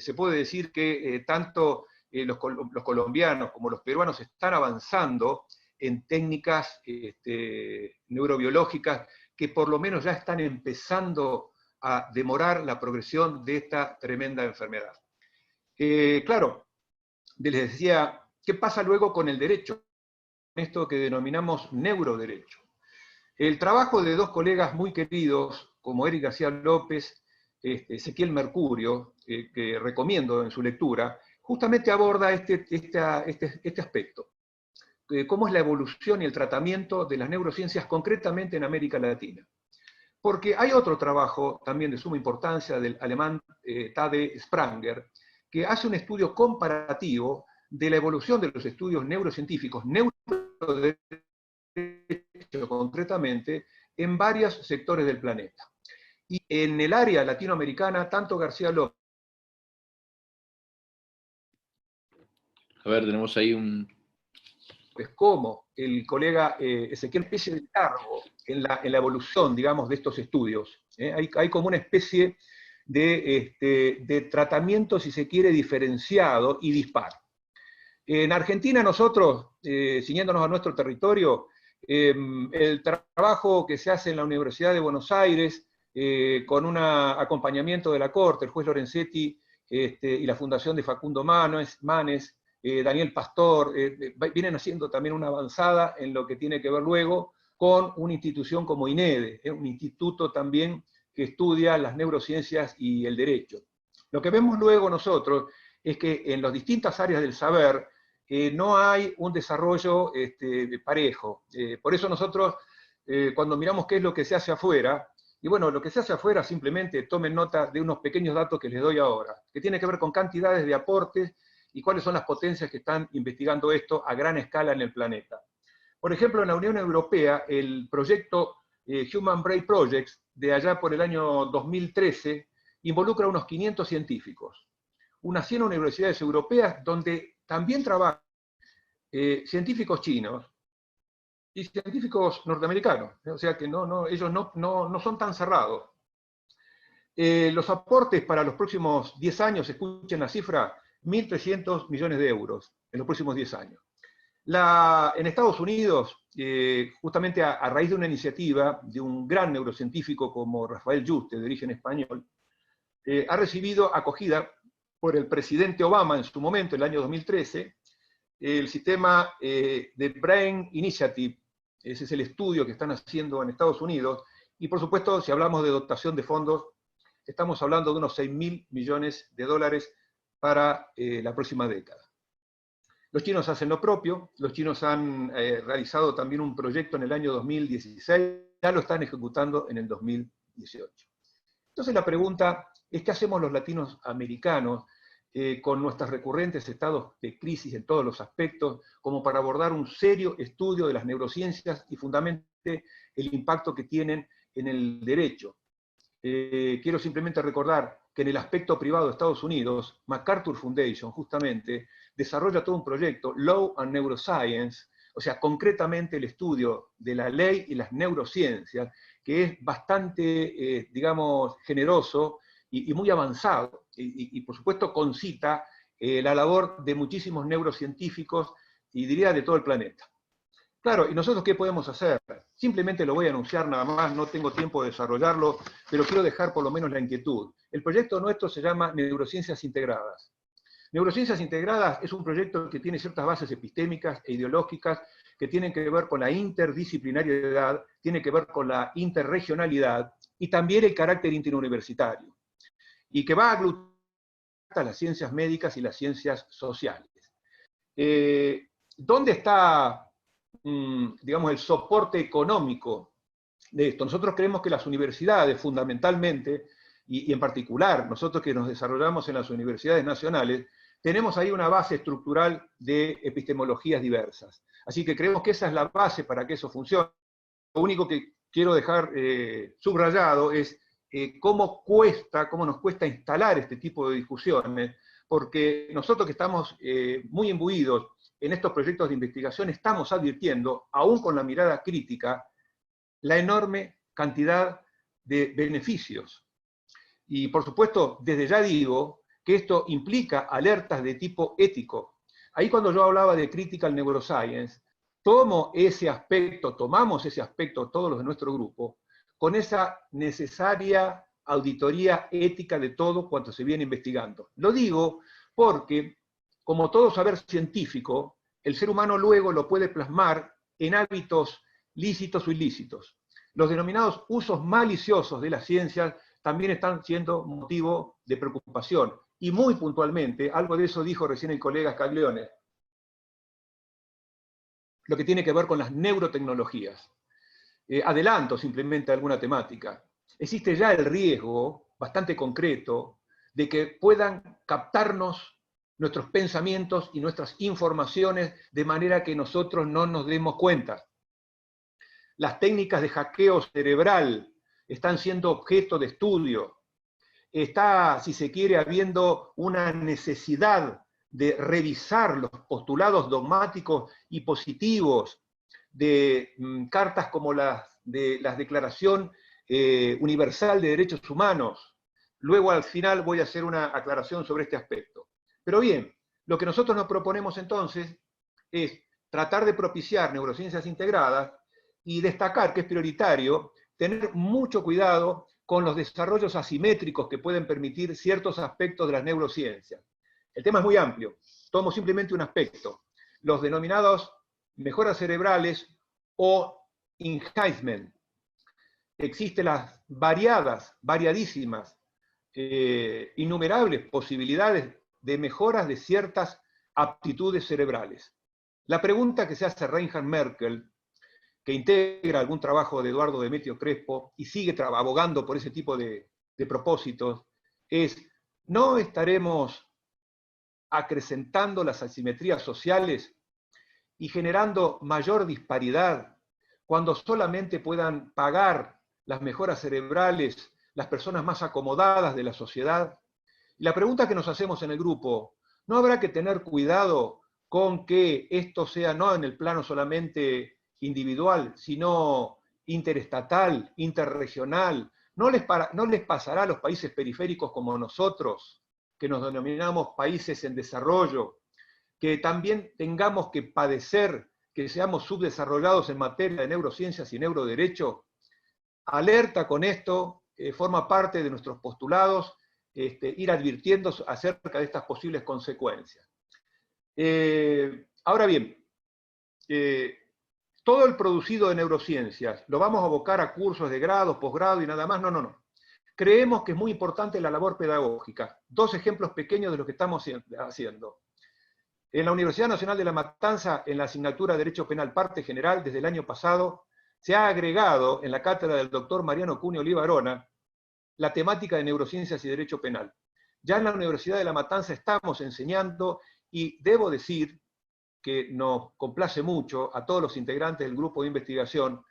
Se puede decir que tanto los colombianos como los peruanos están avanzando en técnicas neurobiológicas que por lo menos ya están empezando a demorar la progresión de esta tremenda enfermedad. Claro, les decía, ¿qué pasa luego con el derecho? Esto que denominamos neuroderecho. El trabajo de 2 colegas muy queridos, como Eric García López, Ezequiel Mercurio, que recomiendo en su lectura, justamente aborda este aspecto. Cómo es la evolución y el tratamiento de las neurociencias concretamente en América Latina. Porque hay otro trabajo también de suma importancia del alemán Tade Spranger, que hace un estudio comparativo de la evolución de los estudios neurocientíficos, neuroderecho concretamente, en varios sectores del planeta. Y en el área latinoamericana, tanto García López... A ver, tenemos ahí un como el colega Ezequiel, especie de largo en la evolución, digamos, de estos estudios. Hay como una especie de tratamiento, si se quiere, diferenciado y dispar. En Argentina nosotros, ciñéndonos a nuestro territorio, el trabajo que se hace en la Universidad de Buenos Aires, con un acompañamiento de la Corte, el juez Lorenzetti y la fundación de Facundo Manes, Daniel Pastor, vienen haciendo también una avanzada en lo que tiene que ver luego con una institución como INEDE, un instituto también que estudia las neurociencias y el derecho. Lo que vemos luego nosotros es que en las distintas áreas del saber no hay un desarrollo parejo. Por eso nosotros, cuando miramos qué es lo que se hace afuera, y bueno, lo que se hace afuera, simplemente tomen nota de unos pequeños datos que les doy ahora, que tiene que ver con cantidades de aportes y cuáles son las potencias que están investigando esto a gran escala en el planeta. Por ejemplo, en la Unión Europea, el proyecto Human Brain Projects, de allá por el año 2013, involucra a unos 500 científicos, unas 100 universidades europeas, donde también trabajan científicos chinos y científicos norteamericanos, o sea que ellos no son tan cerrados. Los aportes para los próximos 10 años, escuchen la cifra, 1.300 millones de euros en los próximos 10 años. En Estados Unidos, justamente a raíz de una iniciativa de un gran neurocientífico como Rafael Yuste, de origen español, ha recibido acogida por el presidente Obama en su momento, en el año 2013, el sistema de Brain Initiative. Ese es el estudio que están haciendo en Estados Unidos, y por supuesto, si hablamos de dotación de fondos, estamos hablando de unos 6.000 millones de dólares para la próxima década. Los chinos hacen lo propio, los chinos han realizado también un proyecto en el año 2016, ya lo están ejecutando en el 2018. Entonces la pregunta es, ¿qué hacemos los latinoamericanos con nuestros recurrentes estados de crisis en todos los aspectos, como para abordar un serio estudio de las neurociencias y fundamentalmente el impacto que tienen en el derecho? Quiero simplemente recordar que en el aspecto privado de Estados Unidos, MacArthur Foundation, justamente, desarrolla todo un proyecto, Law and Neuroscience, o sea, concretamente el estudio de la ley y las neurociencias, que es bastante, digamos, generoso y muy avanzado, y por supuesto concita la labor de muchísimos neurocientíficos, y diría de todo el planeta. Claro, ¿y nosotros qué podemos hacer? Simplemente lo voy a anunciar nada más, no tengo tiempo de desarrollarlo, pero quiero dejar por lo menos la inquietud. El proyecto nuestro se llama Neurociencias Integradas. Neurociencias Integradas es un proyecto que tiene ciertas bases epistémicas e ideológicas que tienen que ver con la interdisciplinariedad, tiene que ver con la interregionalidad y también el carácter interuniversitario, y que va a aglutar las ciencias médicas y las ciencias sociales. ¿Dónde está, digamos, el soporte económico de esto? Nosotros creemos que las universidades, fundamentalmente, y en particular nosotros que nos desarrollamos en las universidades nacionales, tenemos ahí una base estructural de epistemologías diversas. Así que creemos que esa es la base para que eso funcione. Lo único que quiero dejar subrayado es cómo nos cuesta instalar este tipo de discusiones, porque nosotros que estamos muy imbuidos en estos proyectos de investigación estamos advirtiendo, aún con la mirada crítica, la enorme cantidad de beneficios. Y por supuesto, desde ya digo que esto implica alertas de tipo ético. Ahí cuando yo hablaba de critical neuroscience, tomamos ese aspecto todos los de nuestro grupo, con esa necesaria auditoría ética de todo cuanto se viene investigando. Lo digo porque, como todo saber científico, el ser humano luego lo puede plasmar en hábitos lícitos o ilícitos. Los denominados usos maliciosos de las ciencias también están siendo motivo de preocupación. Y muy puntualmente, algo de eso dijo recién el colega Scaglione, lo que tiene que ver con las neurotecnologías. Adelanto simplemente alguna temática. Existe ya el riesgo, bastante concreto, de que puedan captarnos nuestros pensamientos y nuestras informaciones de manera que nosotros no nos demos cuenta. Las técnicas de hackeo cerebral están siendo objeto de estudio. Está, si se quiere, habiendo una necesidad de revisar los postulados dogmáticos y positivos de cartas como la Declaración Universal de Derechos Humanos. Luego al final voy a hacer una aclaración sobre este aspecto. Pero bien, lo que nosotros nos proponemos entonces es tratar de propiciar neurociencias integradas y destacar que es prioritario tener mucho cuidado con los desarrollos asimétricos que pueden permitir ciertos aspectos de las neurociencias. El tema es muy amplio, tomo simplemente un aspecto, los denominados mejoras cerebrales o enhancement. Existen las variadísimas, innumerables posibilidades de mejoras de ciertas aptitudes cerebrales. La pregunta que se hace Reinhard Merkel, que integra algún trabajo de Eduardo Demetrio Crespo y sigue abogando por ese tipo de propósitos, es, ¿no estaremos acrecentando las asimetrías sociales y generando mayor disparidad cuando solamente puedan pagar las mejoras cerebrales las personas más acomodadas de la sociedad? Y la pregunta que nos hacemos en el grupo, ¿no habrá que tener cuidado con que esto sea no en el plano solamente individual, sino interestatal, interregional? ¿No les pasará a los países periféricos como nosotros, que nos denominamos países en desarrollo, que también tengamos que padecer, que seamos subdesarrollados en materia de neurociencias y neuroderecho? Alerta con esto, forma parte de nuestros postulados, ir advirtiendo acerca de estas posibles consecuencias. Ahora bien, todo el producido de neurociencias, ¿lo vamos a abocar a cursos de grado, posgrado y nada más? No, no, no. Creemos que es muy importante la labor pedagógica. Dos ejemplos pequeños de lo que estamos haciendo. En la Universidad Nacional de La Matanza, en la asignatura de Derecho Penal Parte General, desde el año pasado, se ha agregado en la cátedra del doctor Mariano Cunio Olivarona la temática de neurociencias y derecho penal. Ya en la Universidad de La Matanza estamos enseñando, y debo decir que nos complace mucho a todos los integrantes del grupo de investigación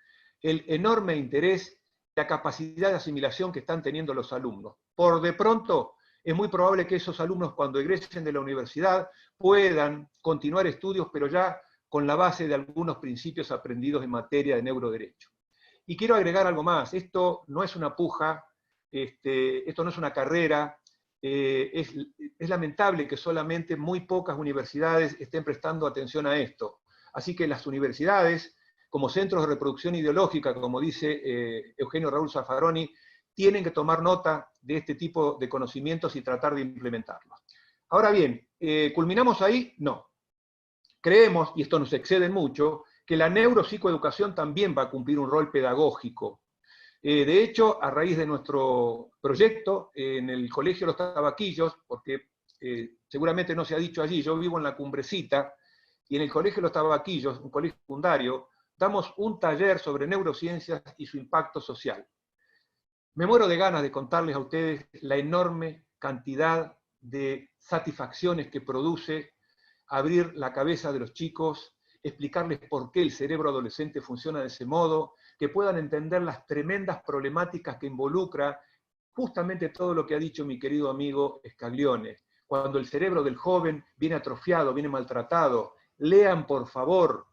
el enorme interés y la capacidad de asimilación que están teniendo los alumnos. Por de pronto, es muy probable que esos alumnos, cuando egresen de la universidad, puedan continuar estudios, pero ya con la base de algunos principios aprendidos en materia de neuroderecho. Y quiero agregar algo más, esto no es una puja, esto no es una carrera, es lamentable que solamente muy pocas universidades estén prestando atención a esto. Así que las universidades, como centros de reproducción ideológica, como dice Eugenio Raúl Zaffaroni, tienen que tomar nota de este tipo de conocimientos y tratar de implementarlos. Ahora bien, ¿culminamos ahí? No. Creemos, y esto nos excede mucho, que la neuropsicoeducación también va a cumplir un rol pedagógico. De hecho, a raíz de nuestro proyecto en el Colegio Los Tabaquillos, porque seguramente no se ha dicho allí, yo vivo en la Cumbrecita, y en el Colegio Los Tabaquillos, un colegio secundario, damos un taller sobre neurociencias y su impacto social. Me muero de ganas de contarles a ustedes la enorme cantidad de satisfacciones que produce abrir la cabeza de los chicos, explicarles por qué el cerebro adolescente funciona de ese modo, que puedan entender las tremendas problemáticas que involucra justamente todo lo que ha dicho mi querido amigo Scaglione. Cuando el cerebro del joven viene atrofiado, viene maltratado, lean por favor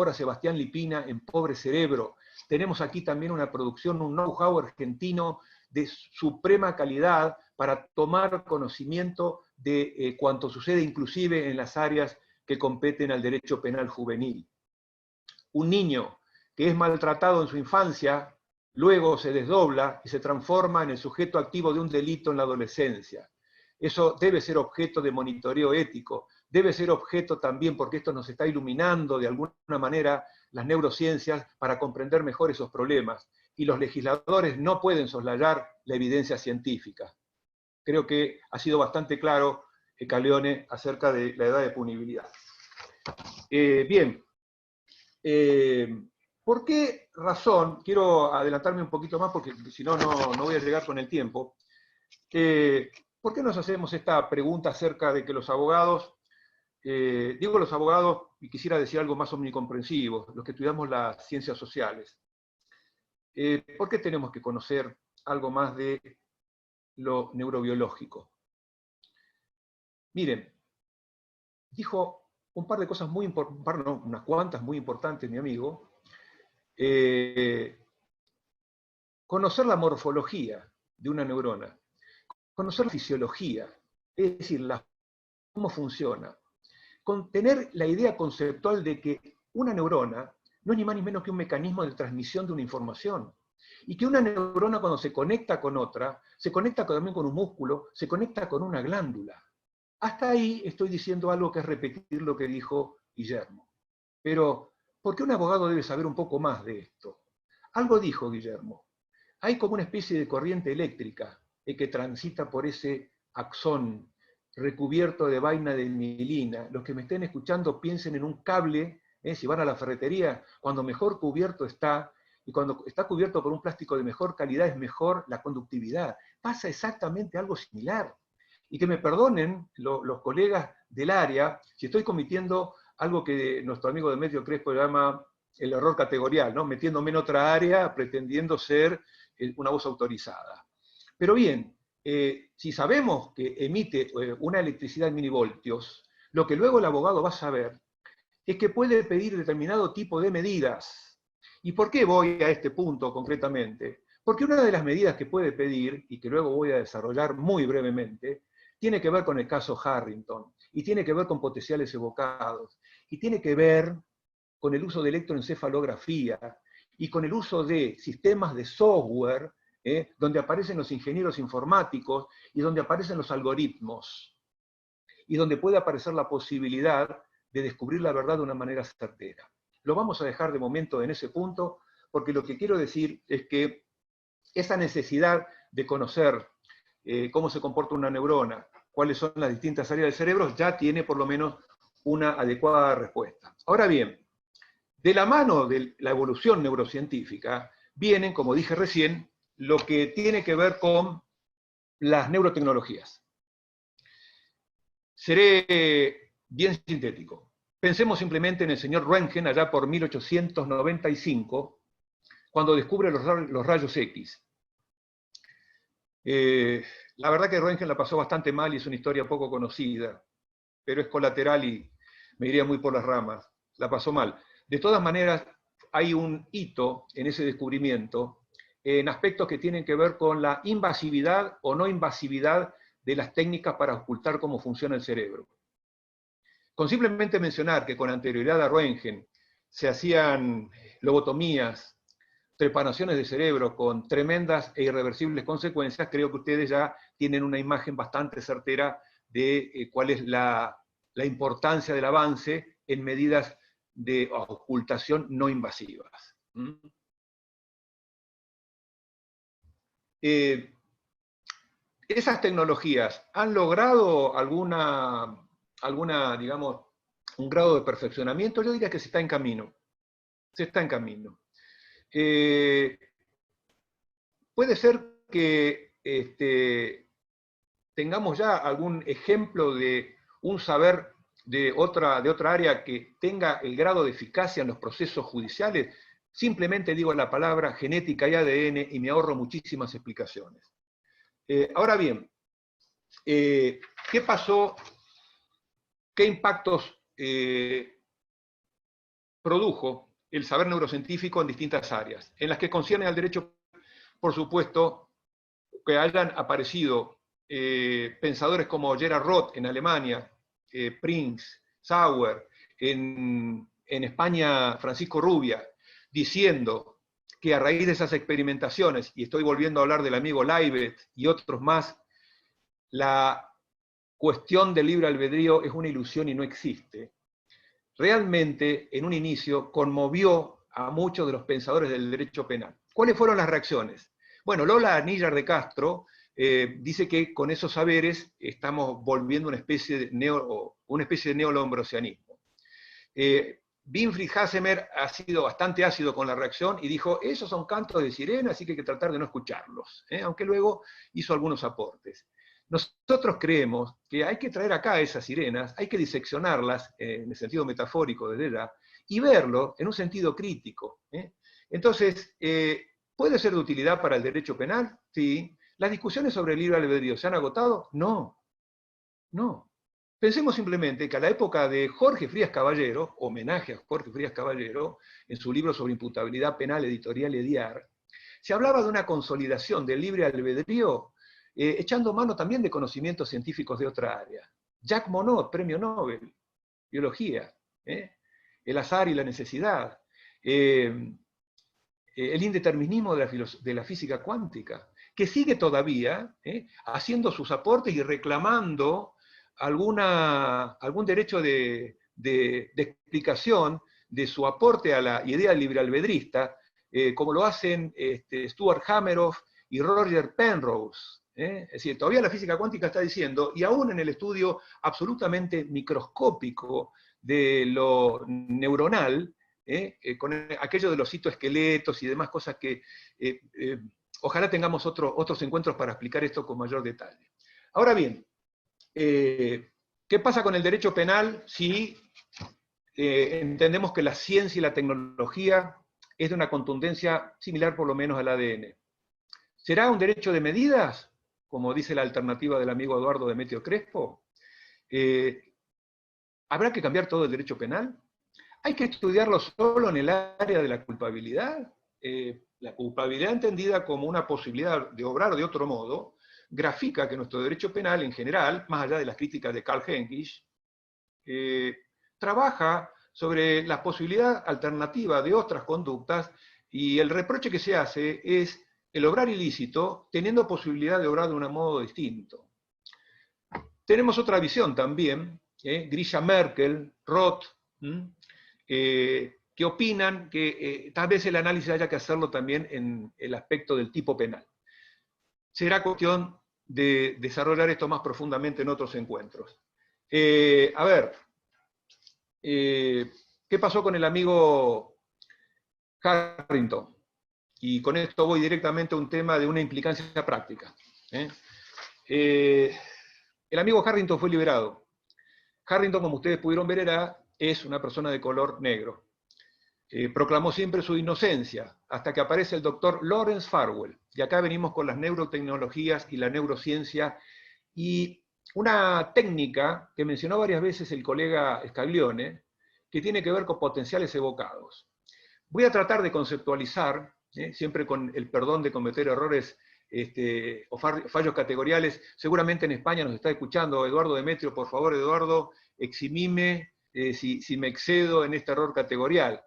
a Sebastián Lipina en Pobre Cerebro. Tenemos aquí también una producción, un know-how argentino de suprema calidad para tomar conocimiento de cuanto sucede inclusive en las áreas que competen al derecho penal juvenil. Un niño que es maltratado en su infancia, luego se desdobla y se transforma en el sujeto activo de un delito en la adolescencia. Eso debe ser objeto de monitoreo ético, debe ser objeto también, porque esto nos está iluminando de alguna manera las neurociencias para comprender mejor esos problemas. Y los legisladores no pueden soslayar la evidencia científica. Creo que ha sido bastante claro Scaglione acerca de la edad de punibilidad. Bien. ¿Por qué razón? Quiero adelantarme un poquito más porque si no, no voy a llegar con el tiempo. ¿Por qué nos hacemos esta pregunta acerca de que los abogados, digo los abogados y quisiera decir algo más omnicomprensivo, los que estudiamos las ciencias sociales? ¿Por qué tenemos que conocer algo más de lo neurobiológico? Miren, dijo un par de cosas muy importantes, no, unas cuantas muy importantes, mi amigo. Conocer la morfología de una neurona, conocer la fisiología, es decir, cómo funciona, con tener la idea conceptual de que una neurona no es ni más ni menos que un mecanismo de transmisión de una información, y que una neurona cuando se conecta con otra, se conecta también con un músculo, se conecta con una glándula. Hasta ahí estoy diciendo algo que es repetir lo que dijo Guillermo. Pero, ¿por qué un abogado debe saber un poco más de esto? Algo dijo Guillermo. Hay como una especie de corriente eléctrica que transita por ese axón recubierto de vaina de mielina. Los que me estén escuchando piensen en un cable, si van a la ferretería, cuando mejor cubierto está, y cuando está cubierto por un plástico de mejor calidad es mejor la conductividad. Pasa exactamente algo similar. Y que me perdonen los colegas del área si estoy cometiendo algo que nuestro amigo Demetrio Crespo llama el error categorial, ¿no? Metiéndome en otra área pretendiendo ser una voz autorizada. Pero bien, si sabemos que emite una electricidad en milivoltios, lo que luego el abogado va a saber es que puede pedir determinado tipo de medidas. ¿Y por qué voy a este punto concretamente? Porque una de las medidas que puede pedir, y que luego voy a desarrollar muy brevemente, tiene que ver con el caso Harrington, y tiene que ver con potenciales evocados, y tiene que ver con el uso de electroencefalografía, y con el uso de sistemas de software, donde aparecen los ingenieros informáticos, y donde aparecen los algoritmos, y donde puede aparecer la posibilidad de descubrir la verdad de una manera certera. Lo vamos a dejar de momento en ese punto, porque lo que quiero decir es que esa necesidad de conocer cómo se comporta una neurona, cuáles son las distintas áreas del cerebro, ya tiene por lo menos una adecuada respuesta. Ahora bien, de la mano de la evolución neurocientífica, vienen, como dije recién, lo que tiene que ver con las neurotecnologías. Seré bien sintético. Pensemos simplemente en el señor Röntgen, allá por 1895, cuando descubre los rayos X. La verdad que Röntgen la pasó bastante mal y es una historia poco conocida, pero es colateral y me iría muy por las ramas. La pasó mal. De todas maneras, hay un hito en ese descubrimiento en aspectos que tienen que ver con la invasividad o no invasividad de las técnicas para ocultar cómo funciona el cerebro. Con simplemente mencionar que con anterioridad a Röntgen se hacían lobotomías, trepanaciones de cerebro con tremendas e irreversibles consecuencias, creo que ustedes ya tienen una imagen bastante certera de cuál es la importancia del avance en medidas de ocultación no invasivas. Esas tecnologías han logrado alguna, digamos, un grado de perfeccionamiento. Yo diría que se está en camino. Se está en camino. Puede ser que tengamos ya algún ejemplo de un saber de otra área que tenga el grado de eficacia en los procesos judiciales. Simplemente digo la palabra genética y ADN y me ahorro muchísimas explicaciones. Ahora bien, ¿qué pasó? ¿Qué impactos produjo el saber neurocientífico en distintas áreas? En las que conciernen al derecho, por supuesto, que hayan aparecido pensadores como Gerhard Roth en Alemania, Prince, Sauer, en España Francisco Rubia, diciendo que a raíz de esas experimentaciones, y estoy volviendo a hablar del amigo Leibet y otros más, la cuestión del libre albedrío es una ilusión y no existe. Realmente, en un inicio, conmovió a muchos de los pensadores del derecho penal. ¿Cuáles fueron las reacciones? Bueno, Lola Anillar de Castro dice que con esos saberes estamos volviendo una especie de neolombrosianismo. Winfried Hassemer ha sido bastante ácido con la reacción y dijo, esos son cantos de sirena, así que hay que tratar de no escucharlos, aunque luego hizo algunos aportes. Nosotros creemos que hay que traer acá esas sirenas, hay que diseccionarlas en el sentido metafórico desde ya, y verlo en un sentido crítico. Entonces, ¿puede ser de utilidad para el derecho penal? Sí. ¿Las discusiones sobre el libre albedrío se han agotado? No. No. Pensemos simplemente que a la época de Jorge Frías Caballero, homenaje a Jorge Frías Caballero, en su libro sobre imputabilidad penal, editorial Ediar, se hablaba de una consolidación del libre albedrío, echando mano también de conocimientos científicos de otra área. Jacques Monod, premio Nobel, biología, el azar y la necesidad, el indeterminismo de la física cuántica, que sigue todavía haciendo sus aportes y reclamando algún derecho de explicación de su aporte a la idea libre-albedrista, como lo hacen Stuart Hameroff y Roger Penrose. Es decir, todavía la física cuántica está diciendo, y aún en el estudio absolutamente microscópico de lo neuronal, con aquello de los citoesqueletos y demás cosas que ojalá tengamos otros encuentros para explicar esto con mayor detalle. Ahora bien, ¿qué pasa con el derecho penal si entendemos que la ciencia y la tecnología es de una contundencia similar por lo menos al ADN? ¿Será un derecho de medidas, como dice la alternativa del amigo Eduardo Demetrio Crespo? ¿Habrá que cambiar todo el derecho penal? ¿Hay que estudiarlo solo en el área de la culpabilidad? La culpabilidad entendida como una posibilidad de obrar de otro modo, grafica que nuestro derecho penal en general, más allá de las críticas de Karl Hengich, trabaja sobre la posibilidad alternativa de otras conductas, y el reproche que se hace es el obrar ilícito teniendo posibilidad de obrar de un modo distinto. Tenemos otra visión también, Grisha Merkel, Roth, que opinan que tal vez el análisis haya que hacerlo también en el aspecto del tipo penal. Será cuestión de desarrollar esto más profundamente en otros encuentros. ¿Qué pasó con el amigo Harrington? Y con esto voy directamente a un tema de una implicancia práctica. El amigo Harrington fue liberado. Harrington, como ustedes pudieron ver, es una persona de color negro. Proclamó siempre su inocencia, hasta que aparece el doctor Lawrence Farwell. Y acá venimos con las neurotecnologías y la neurociencia, y una técnica que mencionó varias veces el colega Scaglione, que tiene que ver con potenciales evocados. Voy a tratar de conceptualizar, siempre con el perdón de cometer errores o fallos categoriales. Seguramente en España nos está escuchando Eduardo Demetrio. Por favor, Eduardo, eximime si me excedo en este error categorial.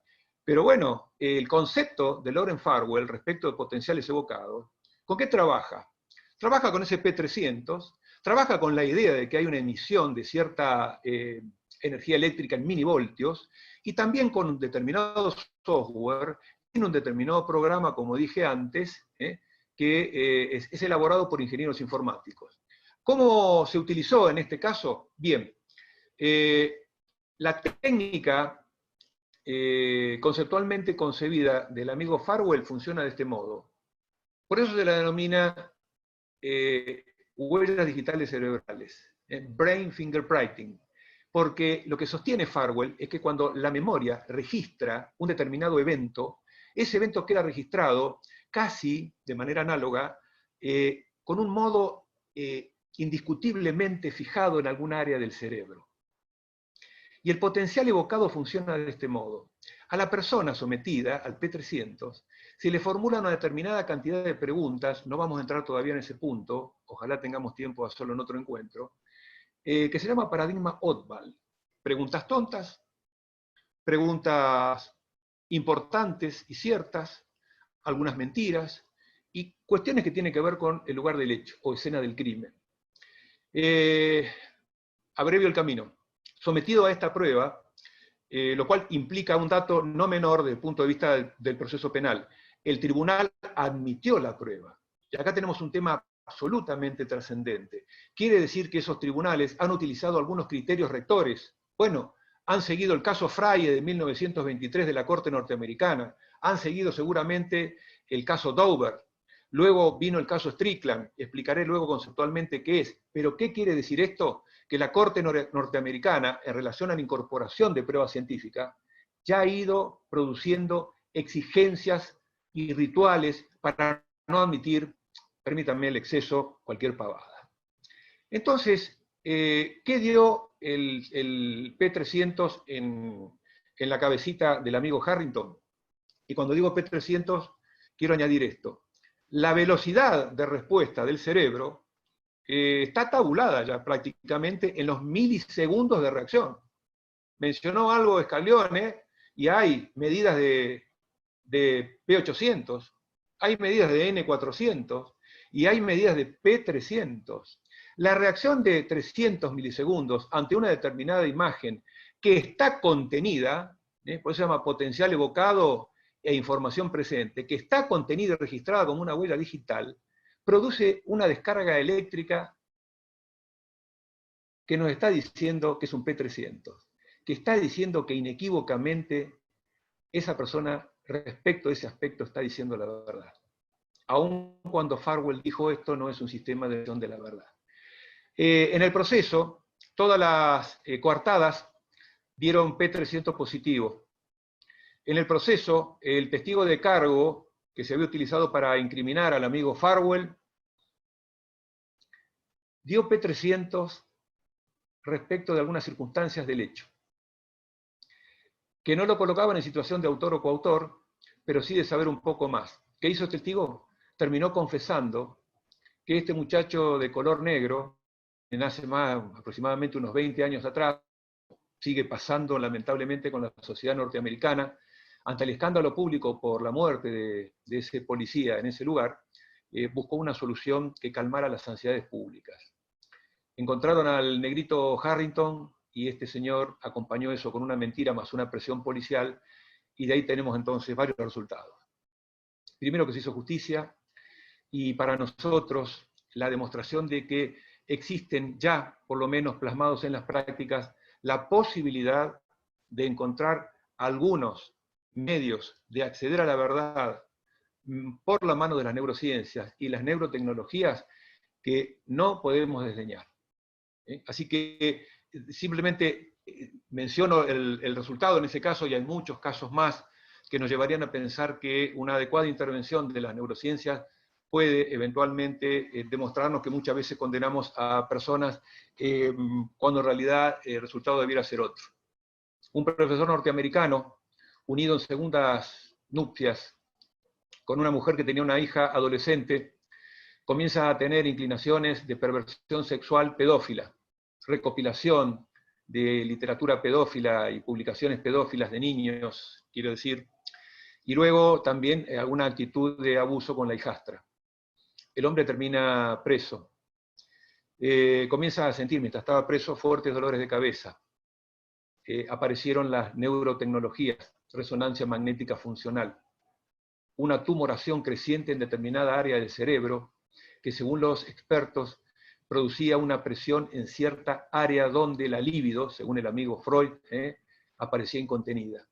Pero bueno, el concepto de Lawrence Farwell respecto de potenciales evocados, ¿con qué trabaja? Trabaja con ese P300, trabaja con la idea de que hay una emisión de cierta energía eléctrica en milivoltios, y también con un determinado software, en un determinado programa, como dije antes, que es elaborado por ingenieros informáticos. ¿Cómo se utilizó en este caso? Bien, la técnica conceptualmente concebida del amigo Farwell funciona de este modo. Por eso se la denomina huellas digitales cerebrales, brain fingerprinting, porque lo que sostiene Farwell es que cuando la memoria registra un determinado evento, ese evento queda registrado casi de manera análoga, con un modo indiscutiblemente fijado en algún área del cerebro. Y el potencial evocado funciona de este modo. A la persona sometida al P300 se le formula una determinada cantidad de preguntas, no vamos a entrar todavía en ese punto, ojalá tengamos tiempo de hacerlo en otro encuentro, que se llama paradigma Oddball. Preguntas tontas, preguntas importantes y ciertas, algunas mentiras, y cuestiones que tienen que ver con el lugar del hecho o escena del crimen. Abrevio el camino. Sometido a esta prueba, lo cual implica un dato no menor desde el punto de vista del proceso penal. El tribunal admitió la prueba. Y acá tenemos un tema absolutamente trascendente. Quiere decir que esos tribunales han utilizado algunos criterios rectores. Bueno, han seguido el caso Fraye de 1923 de la Corte norteamericana, han seguido seguramente el caso Dover, luego vino el caso Strickland, explicaré luego conceptualmente qué es. Pero ¿qué quiere decir esto? Que la Corte norteamericana, en relación a la incorporación de pruebas científicas, ya ha ido produciendo exigencias y rituales para no admitir, permítanme el exceso, cualquier pavada. Entonces, ¿qué dio el P300 en la cabecita del amigo Harrington. Y cuando digo P300, quiero añadir esto. La velocidad de respuesta del cerebro está tabulada ya prácticamente en los milisegundos de reacción. Mencionó algo Scaglione, y hay medidas de P800, hay medidas de N400, y hay medidas de P300. La reacción de 300 milisegundos ante una determinada imagen que está contenida, por eso se llama potencial evocado e información presente, que está contenida y registrada como una huella digital, produce una descarga eléctrica que nos está diciendo que es un P300, que está diciendo que inequívocamente esa persona respecto a ese aspecto está diciendo la verdad. Aun cuando Farwell dijo esto, no es un sistema de decisión de la verdad. En el proceso, todas las coartadas dieron P300 positivo. En el proceso, el testigo de cargo que se había utilizado para incriminar al amigo Farwell dio P300 respecto de algunas circunstancias del hecho, que no lo colocaban en situación de autor o coautor, pero sí de saber un poco más. ¿Qué hizo el testigo? Terminó confesando que este muchacho de color negro, que nace aproximadamente unos 20 años atrás, sigue pasando lamentablemente con la sociedad norteamericana, ante el escándalo público por la muerte de ese policía en ese lugar, buscó una solución que calmara las ansiedades públicas. Encontraron al negrito Harrington y este señor acompañó eso con una mentira más una presión policial, y de ahí tenemos entonces varios resultados. Primero, que se hizo justicia, y para nosotros la demostración de que existen ya, por lo menos plasmados en las prácticas, la posibilidad de encontrar algunos medios de acceder a la verdad por la mano de las neurociencias y las neurotecnologías que no podemos desdeñar. Así que simplemente menciono el resultado en ese caso, y hay muchos casos más que nos llevarían a pensar que una adecuada intervención de las neurociencias puede eventualmente demostrarnos que muchas veces condenamos a personas cuando en realidad el resultado debiera ser otro. Un profesor norteamericano, unido en segundas nupcias con una mujer que tenía una hija adolescente, comienza a tener inclinaciones de perversión sexual pedófila, recopilación de literatura pedófila y publicaciones pedófilas de niños, quiero decir, y luego también alguna actitud de abuso con la hijastra. El hombre termina preso. Comienza a sentir, mientras estaba preso, fuertes dolores de cabeza. Aparecieron las neurotecnologías, resonancia magnética funcional, una tumoración creciente en determinada área del cerebro, que según los expertos producía una presión en cierta área donde la libido, según el amigo Freud, aparecía incontenida.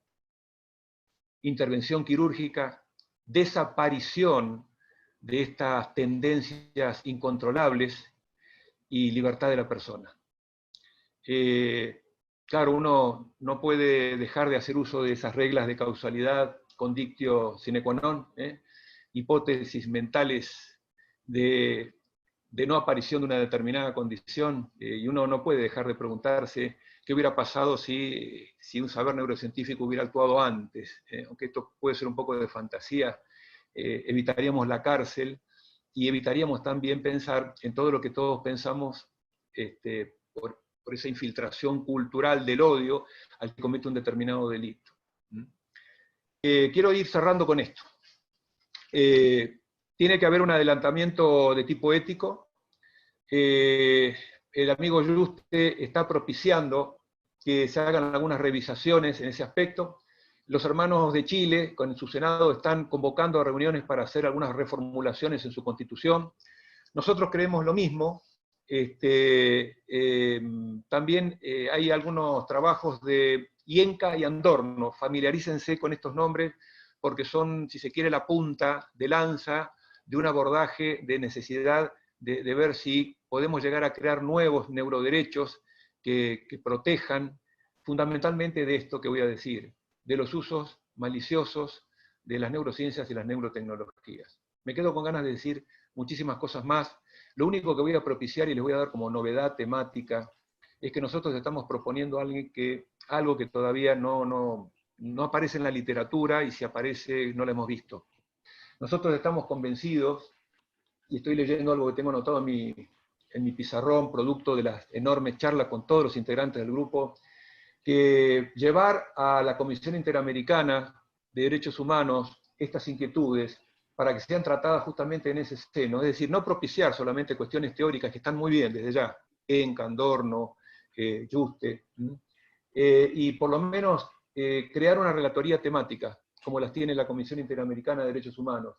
Intervención quirúrgica, desaparición de estas tendencias incontrolables y libertad de la persona. Claro, uno no puede dejar de hacer uso de esas reglas de causalidad, condictio sine qua non, hipótesis mentales de no aparición de una determinada condición, y uno no puede dejar de preguntarse qué hubiera pasado si un saber neurocientífico hubiera actuado antes. Aunque esto puede ser un poco de fantasía, evitaríamos la cárcel y evitaríamos también pensar en todo lo que todos pensamos por esa infiltración cultural del odio al que comete un determinado delito. Quiero ir cerrando con esto. Tiene que haber un adelantamiento de tipo ético. El amigo Juste está propiciando que se hagan algunas revisaciones en ese aspecto. Los hermanos de Chile, con su Senado, están convocando a reuniones para hacer algunas reformulaciones en su Constitución. Nosotros creemos lo mismo. También hay algunos trabajos de Ienca y Andorno. Familiarícense con estos nombres, porque son, si se quiere, la punta de lanza de un abordaje de necesidad de ver si podemos llegar a crear nuevos neuroderechos que protejan fundamentalmente de esto que voy a decir, de los usos maliciosos de las neurociencias y las neurotecnologías. Me quedo con ganas de decir muchísimas cosas más. Lo único que voy a propiciar y les voy a dar como novedad temática es que nosotros estamos proponiendo algo que todavía no aparece en la literatura, y si aparece no lo hemos visto. Nosotros estamos convencidos, y estoy leyendo algo que tengo anotado en mi pizarrón, producto de las enormes charlas con todos los integrantes del grupo, que llevar a la Comisión Interamericana de Derechos Humanos estas inquietudes para que sean tratadas justamente en ese seno, es decir, no propiciar solamente cuestiones teóricas que están muy bien desde ya, en Candorno, Juste, y por lo menos crear una relatoría temática, como las tiene la Comisión Interamericana de Derechos Humanos,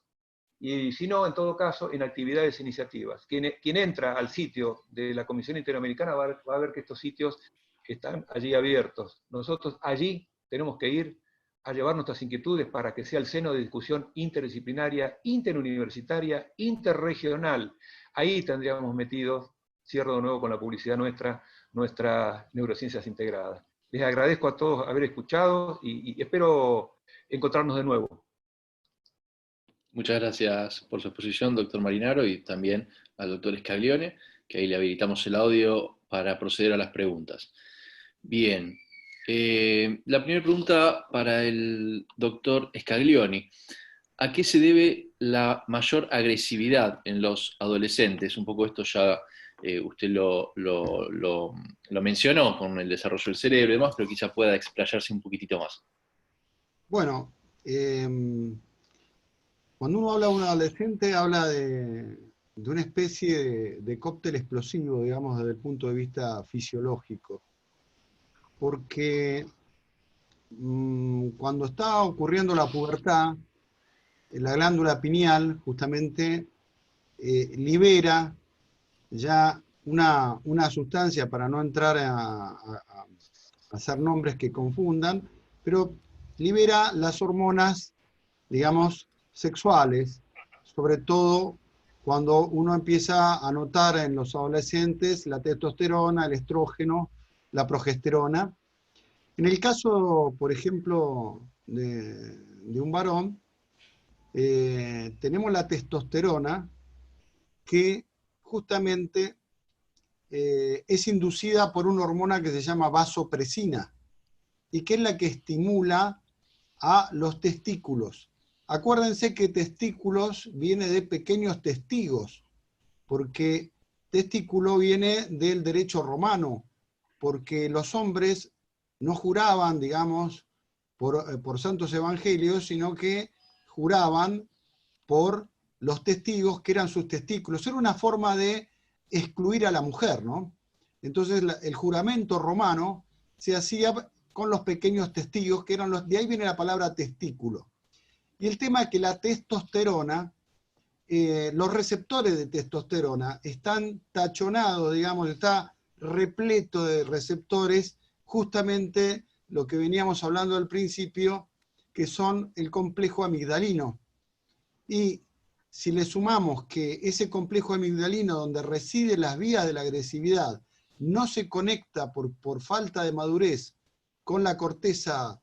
y si no, en todo caso, en actividades e iniciativas. Quien entra al sitio de la Comisión Interamericana va a ver que estos sitios están allí abiertos. Nosotros allí tenemos que ir a llevar nuestras inquietudes para que sea el seno de discusión interdisciplinaria, interuniversitaria, interregional. Ahí tendríamos metidos, cierro de nuevo con la publicidad nuestras neurociencias integradas. Les agradezco a todos haber escuchado y espero encontrarnos de nuevo. Muchas gracias por su exposición, doctor Marinaro, y también al doctor Scaglione, que ahí le habilitamos el audio para proceder a las preguntas. Bien, la primera pregunta para el doctor Scaglione. ¿A qué se debe la mayor agresividad en los adolescentes? Un poco esto ya usted lo mencionó con el desarrollo del cerebro y demás, pero quizá pueda explayarse un poquitito más. Bueno, cuando uno habla de un adolescente, habla de una especie de cóctel explosivo, digamos, desde el punto de vista fisiológico. Porque cuando está ocurriendo la pubertad, la glándula pineal justamente libera ya una sustancia, para no entrar a hacer nombres que confundan, pero libera las hormonas, digamos, sexuales, sobre todo cuando uno empieza a notar en los adolescentes la testosterona, el estrógeno, la progesterona. En el caso, por ejemplo, de un varón, tenemos la testosterona, que justamente es inducida por una hormona que se llama vasopresina, y que es la que estimula a los testículos. Acuérdense que testículos viene de pequeños testigos, porque testículo viene del derecho romano, porque los hombres no juraban, digamos, por santos evangelios, sino que juraban por los testigos, que eran sus testículos. Era una forma de excluir a la mujer, ¿no? Entonces el juramento romano se hacía con los pequeños testigos, que eran los, de ahí viene la palabra testículo. Y el tema es que la testosterona, los receptores de testosterona están tachonados, digamos, está repleto de receptores, justamente lo que veníamos hablando al principio, que son el complejo amigdalino. Y si le sumamos que ese complejo amigdalino, donde residen las vías de la agresividad, no se conecta por falta de madurez con la corteza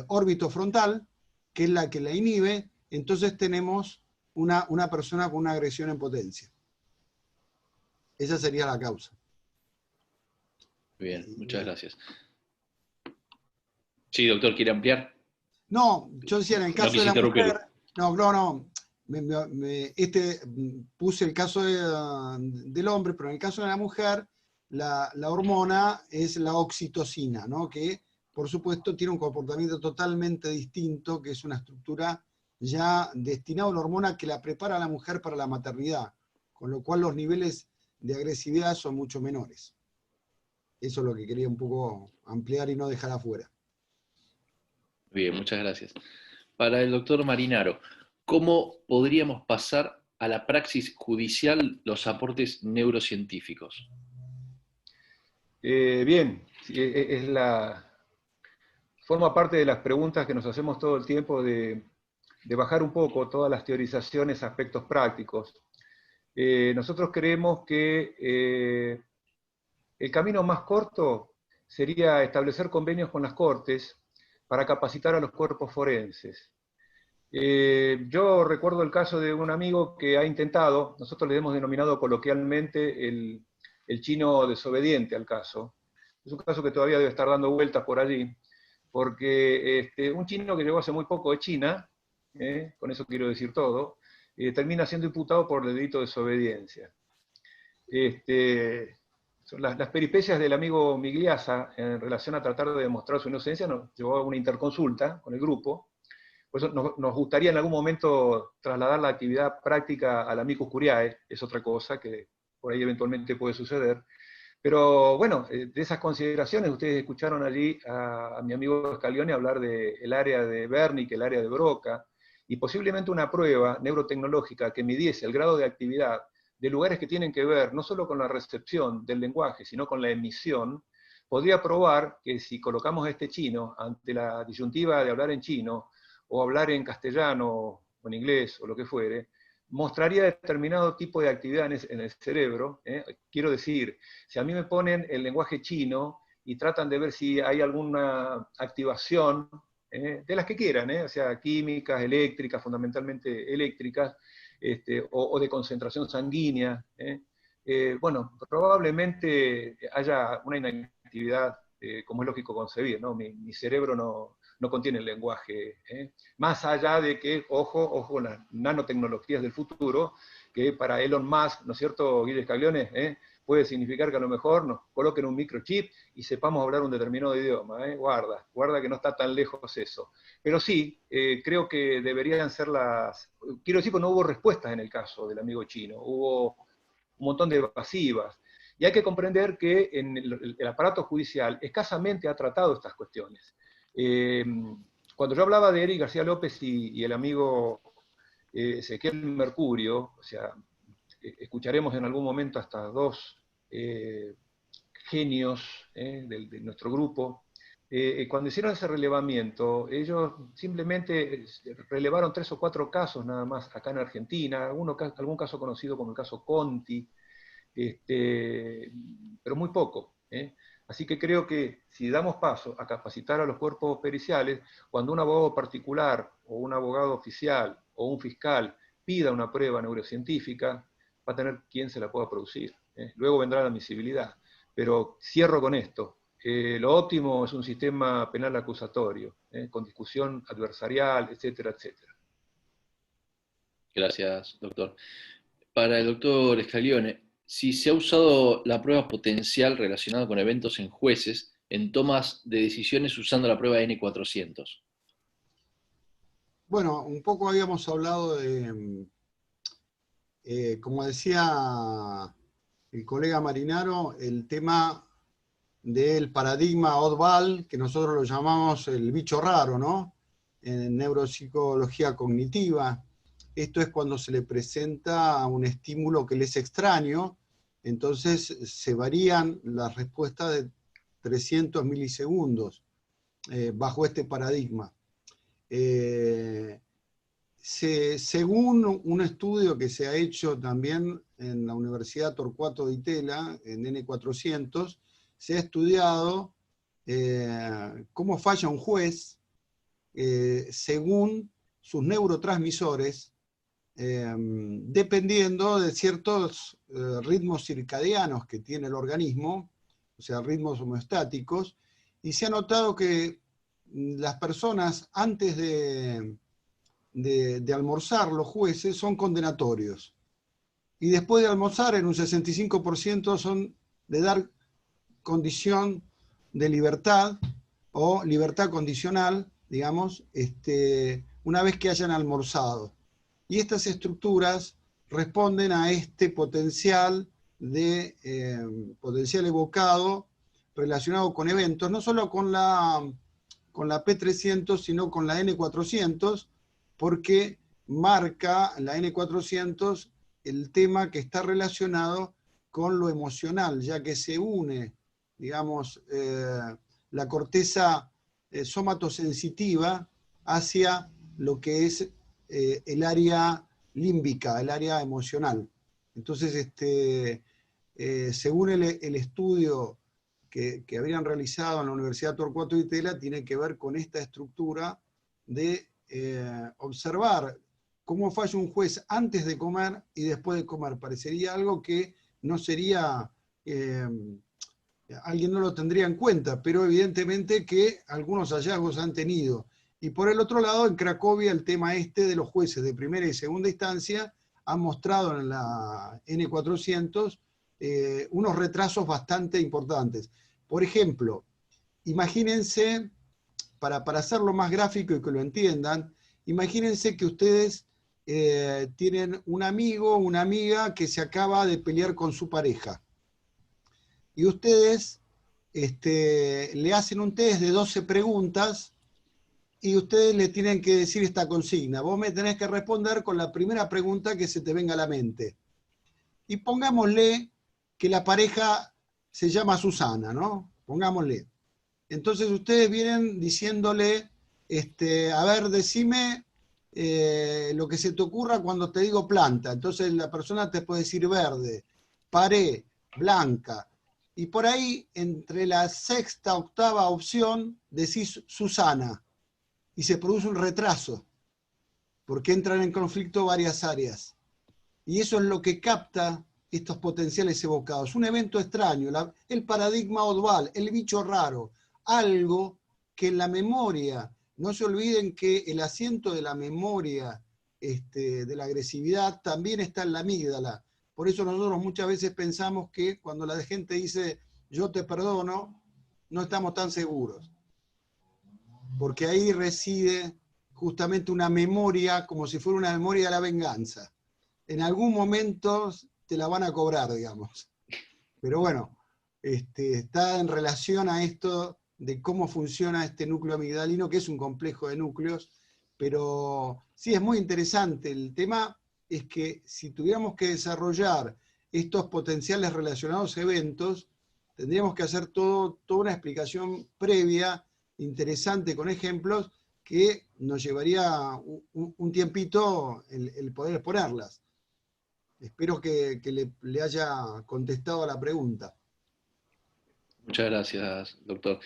órbitofrontal, que es la que la inhibe, entonces tenemos una persona con una agresión en potencia. Esa sería la causa. Bien, muchas gracias. Sí, doctor, ¿quiere ampliar? No, yo decía, en el caso de la mujer, puse el caso del hombre, pero en el caso de la mujer, la hormona es la oxitocina, ¿no? Que por supuesto tiene un comportamiento totalmente distinto, que es una estructura ya destinada a una hormona que la prepara a la mujer para la maternidad, con lo cual los niveles de agresividad son mucho menores. Eso es lo que quería un poco ampliar y no dejar afuera. Bien, muchas gracias. Para el doctor Marinaro, ¿cómo podríamos pasar a la praxis judicial los aportes neurocientíficos? Bien, forma parte de las preguntas que nos hacemos todo el tiempo de bajar un poco todas las teorizaciones a aspectos prácticos. Nosotros creemos que el camino más corto sería establecer convenios con las cortes para capacitar a los cuerpos forenses. Yo recuerdo el caso de un amigo que ha intentado, nosotros le hemos denominado coloquialmente el chino desobediente al caso. Es un caso que todavía debe estar dando vueltas por allí, porque un chino que llegó hace muy poco de China, con eso quiero decir todo, termina siendo imputado por el delito de desobediencia. Las peripecias del amigo Migliasa en relación a tratar de demostrar su inocencia nos llevó a una interconsulta con el grupo. Por eso nos gustaría en algún momento trasladar la actividad práctica al amicus curiae, es otra cosa que por ahí eventualmente puede suceder. Pero bueno, de esas consideraciones, ustedes escucharon allí a mi amigo Scaglione hablar del área de Wernicke, el área de Broca, y posiblemente una prueba neurotecnológica que midiese el grado de actividad de lugares que tienen que ver no solo con la recepción del lenguaje, sino con la emisión, podría probar que si colocamos a este chino ante la disyuntiva de hablar en chino, o hablar en castellano, o en inglés, o lo que fuere, mostraría determinado tipo de actividad en el cerebro. Quiero decir, si a mí me ponen el lenguaje chino y tratan de ver si hay alguna activación, de las que quieran, o sea, químicas, eléctricas, fundamentalmente eléctricas, o de concentración sanguínea, bueno, probablemente haya una inactividad, como es lógico concebir, ¿no? Mi cerebro no contiene el lenguaje, más allá de que, ojo, las nanotecnologías del futuro, que para Elon Musk, ¿no es cierto, Guille Scaglione? Puede significar que a lo mejor nos coloquen un microchip y sepamos hablar un determinado idioma, guarda que no está tan lejos eso. Pero sí, creo que deberían ser quiero decir que no hubo respuestas en el caso del amigo chino, hubo un montón de evasivas. Y hay que comprender que en el aparato judicial escasamente ha tratado estas cuestiones. Cuando yo hablaba de Eric García López y el amigo Ezequiel Mercurio, o sea, escucharemos en algún momento hasta dos genios de nuestro grupo. Cuando hicieron ese relevamiento, ellos simplemente relevaron 3 o 4 casos nada más acá en Argentina, algún caso conocido como el caso Conti, pero muy poco. Así que creo que si damos paso a capacitar a los cuerpos periciales, cuando un abogado particular o un abogado oficial o un fiscal pida una prueba neurocientífica, va a tener quien se la pueda producir. Luego vendrá la admisibilidad. Pero cierro con esto. Lo óptimo es un sistema penal acusatorio, con discusión adversarial, etcétera, etcétera. Gracias, doctor. Para el doctor Scaglione, si se ha usado la prueba potencial relacionada con eventos en jueces en tomas de decisiones usando la prueba N400. Bueno, un poco habíamos hablado de, como decía el colega Marinaro, el tema del paradigma Oddball, que nosotros lo llamamos el bicho raro, ¿no? En neuropsicología cognitiva. Esto es cuando se le presenta un estímulo que le es extraño, entonces se varían las respuestas de 300 milisegundos bajo este paradigma. Según un estudio que se ha hecho también en la Universidad Torcuato Di Tella, en N400, se ha estudiado cómo falla un juez según sus neurotransmisores, dependiendo de ciertos ritmos circadianos que tiene el organismo, o sea, ritmos homeostáticos, y se ha notado que las personas antes de almorzar, los jueces, son condenatorios. Y después de almorzar, en un 65% son de dar condición de libertad o libertad condicional, digamos, una vez que hayan almorzado. Y estas estructuras responden a este potencial potencial evocado relacionado con eventos, no solo con la P300, sino con la N400, porque marca la N400 el tema que está relacionado con lo emocional, ya que se une, digamos, la corteza somatosensitiva hacia lo que es el área límbica, el área emocional. Entonces, según el estudio que habrían realizado en la Universidad Torcuato Di Tella, tiene que ver con esta estructura de observar cómo falla un juez antes de comer y después de comer. Parecería algo que no sería alguien no lo tendría en cuenta, pero evidentemente que algunos hallazgos han tenido. Y por el otro lado, en Cracovia, el tema de los jueces de primera y segunda instancia han mostrado en la N400 unos retrasos bastante importantes. Por ejemplo, imagínense, para hacerlo más gráfico y que lo entiendan, imagínense que ustedes tienen un amigo o una amiga que se acaba de pelear con su pareja. Y ustedes le hacen un test de 12 preguntas y ustedes le tienen que decir esta consigna. Vos me tenés que responder con la primera pregunta que se te venga a la mente. Y pongámosle que la pareja se llama Susana, ¿no? Pongámosle. Entonces ustedes vienen diciéndole, a ver, decime lo que se te ocurra cuando te digo planta. Entonces la persona te puede decir verde, pared, blanca. Y por ahí, entre la sexta, octava opción, decís Susana. Y se produce un retraso, porque entran en conflicto varias áreas. Y eso es lo que capta estos potenciales evocados. Un evento extraño, el paradigma oddball, el bicho raro, algo que en la memoria, no se olviden que el asiento de la memoria de la agresividad también está en la amígdala. Por eso nosotros muchas veces pensamos que cuando la gente dice yo te perdono, no estamos tan seguros. Porque ahí reside justamente una memoria, como si fuera una memoria de la venganza. En algún momento te la van a cobrar, digamos. Pero bueno, está en relación a esto de cómo funciona este núcleo amigdalino, que es un complejo de núcleos, pero sí es muy interesante. El tema es que si tuviéramos que desarrollar estos potenciales relacionados a eventos, tendríamos que hacer toda una explicación previa, interesante, con ejemplos, que nos llevaría un tiempito el poder exponerlas. Espero que le haya contestado a la pregunta. Muchas gracias, doctor.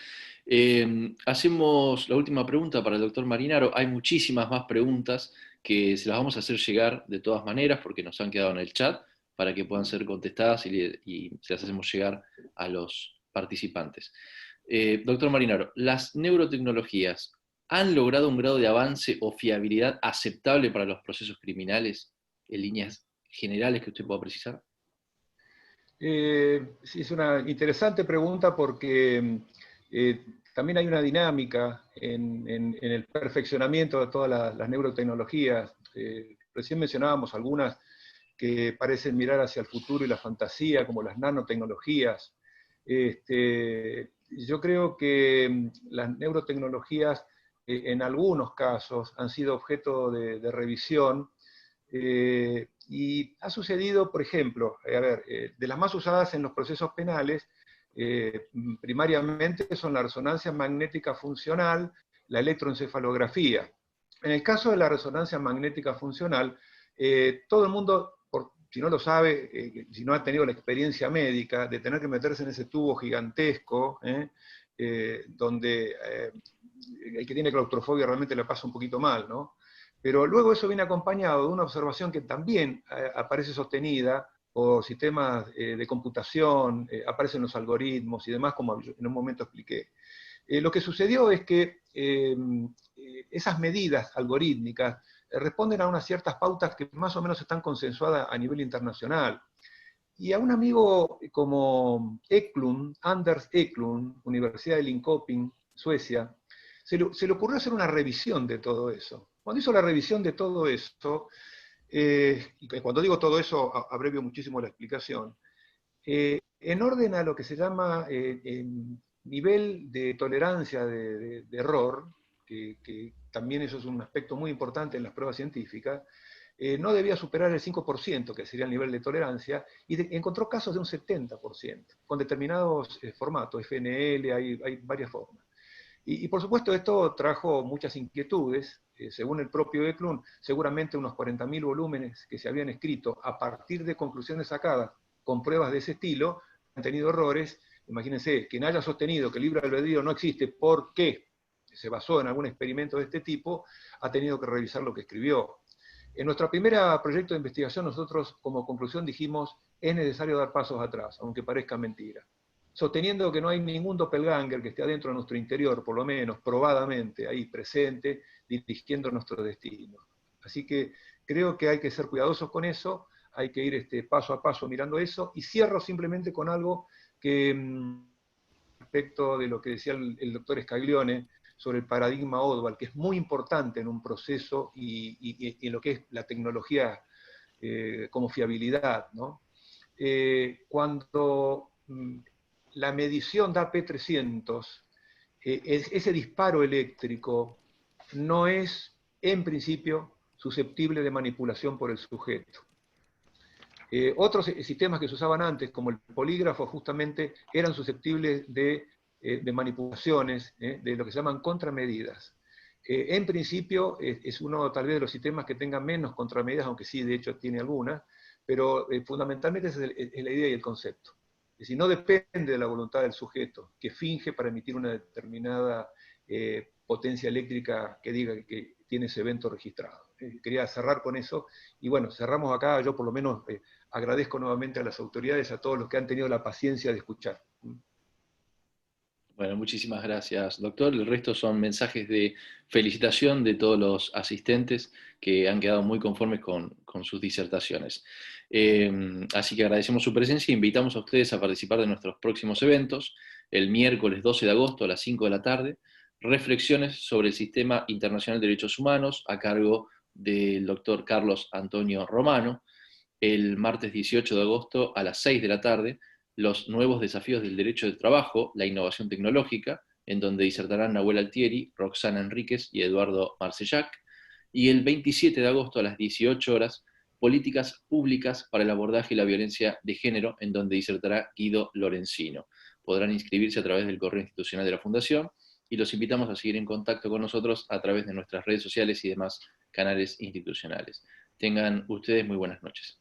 Hacemos la última pregunta para el doctor Marinaro. Hay muchísimas más preguntas que se las vamos a hacer llegar de todas maneras porque nos han quedado en el chat para que puedan ser contestadas y se las hacemos llegar a los participantes. Doctor Marinaro, ¿las neurotecnologías han logrado un grado de avance o fiabilidad aceptable para los procesos criminales en líneas generales que usted pueda precisar? Sí, es una interesante pregunta porque también hay una dinámica en el perfeccionamiento de todas las neurotecnologías. Recién mencionábamos algunas que parecen mirar hacia el futuro y la fantasía, como las nanotecnologías. Yo creo que las neurotecnologías en algunos casos han sido objeto de revisión, y ha sucedido, por ejemplo, de las más usadas en los procesos penales, primariamente son la resonancia magnética funcional, la electroencefalografía. En el caso de la resonancia magnética funcional, todo el mundo, si no lo sabe, si no ha tenido la experiencia médica de tener que meterse en ese tubo gigantesco, donde el que tiene claustrofobia realmente le pasa un poquito mal, ¿no? Pero luego eso viene acompañado de una observación que también aparece sostenida por sistemas de computación, aparecen los algoritmos y demás, como en un momento expliqué. Lo que sucedió es que esas medidas algorítmicas responden a unas ciertas pautas que más o menos están consensuadas a nivel internacional. Y a un amigo como Eklund, Anders Eklund, Universidad de Linköping, Suecia, se le ocurrió hacer una revisión de todo eso. Cuando hizo la revisión de todo eso, y cuando digo todo eso, abrevio muchísimo la explicación, en orden a lo que se llama nivel de tolerancia de error, que también eso es un aspecto muy importante en las pruebas científicas, no debía superar el 5%, que sería el nivel de tolerancia, y encontró casos de un 70%, con determinados formatos, FNL, hay varias formas. Y por supuesto esto trajo muchas inquietudes. Según el propio Eklund, seguramente unos 40.000 volúmenes que se habían escrito a partir de conclusiones sacadas con pruebas de ese estilo han tenido errores. Imagínense, quien haya sostenido que el libre albedrío no existe porque se basó en algún experimento de este tipo, ha tenido que revisar lo que escribió. En nuestro primer proyecto de investigación nosotros como conclusión dijimos, es necesario dar pasos atrás, aunque parezca mentira. Sosteniendo que no hay ningún doppelganger que esté adentro de nuestro interior, por lo menos probadamente, ahí presente, dirigiendo nuestro destino. Así que creo que hay que ser cuidadosos con eso, hay que ir paso a paso mirando eso, y cierro simplemente con algo que, respecto de lo que decía el doctor Scaglione, sobre el paradigma Odwall, que es muy importante en un proceso y en lo que es la tecnología como fiabilidad, ¿no? Cuando la medición da P300, ese disparo eléctrico no es, en principio, susceptible de manipulación por el sujeto. Otros sistemas que se usaban antes, como el polígrafo, justamente eran susceptibles de manipulaciones, de lo que se llaman contramedidas. En principio, es uno tal vez de los sistemas que tengan menos contramedidas, aunque sí, de hecho, tiene algunas, pero fundamentalmente esa es la idea y el concepto. Es decir, no depende de la voluntad del sujeto, que finge para emitir una determinada potencia eléctrica que diga que tiene ese evento registrado. Quería cerrar con eso, y bueno, cerramos acá. Yo por lo menos agradezco nuevamente a las autoridades, a todos los que han tenido la paciencia de escuchar. Bueno, muchísimas gracias, doctor. El resto son mensajes de felicitación de todos los asistentes que han quedado muy conformes con sus disertaciones. Así que agradecemos su presencia e invitamos a ustedes a participar de nuestros próximos eventos. El miércoles 12 de agosto a las 5 de la tarde, reflexiones sobre el Sistema Internacional de Derechos Humanos a cargo del doctor Carlos Antonio Romano. El martes 18 de agosto a las 6 de la tarde, los nuevos desafíos del derecho del trabajo, la innovación tecnológica, en donde disertarán Nahuel Altieri, Roxana Enríquez y Eduardo Marcellac. Y el 27 de agosto a las 18 horas, políticas públicas para el abordaje y la violencia de género, en donde disertará Guido Lorenzino. Podrán inscribirse a través del correo institucional de la Fundación y los invitamos a seguir en contacto con nosotros a través de nuestras redes sociales y demás canales institucionales. Tengan ustedes muy buenas noches.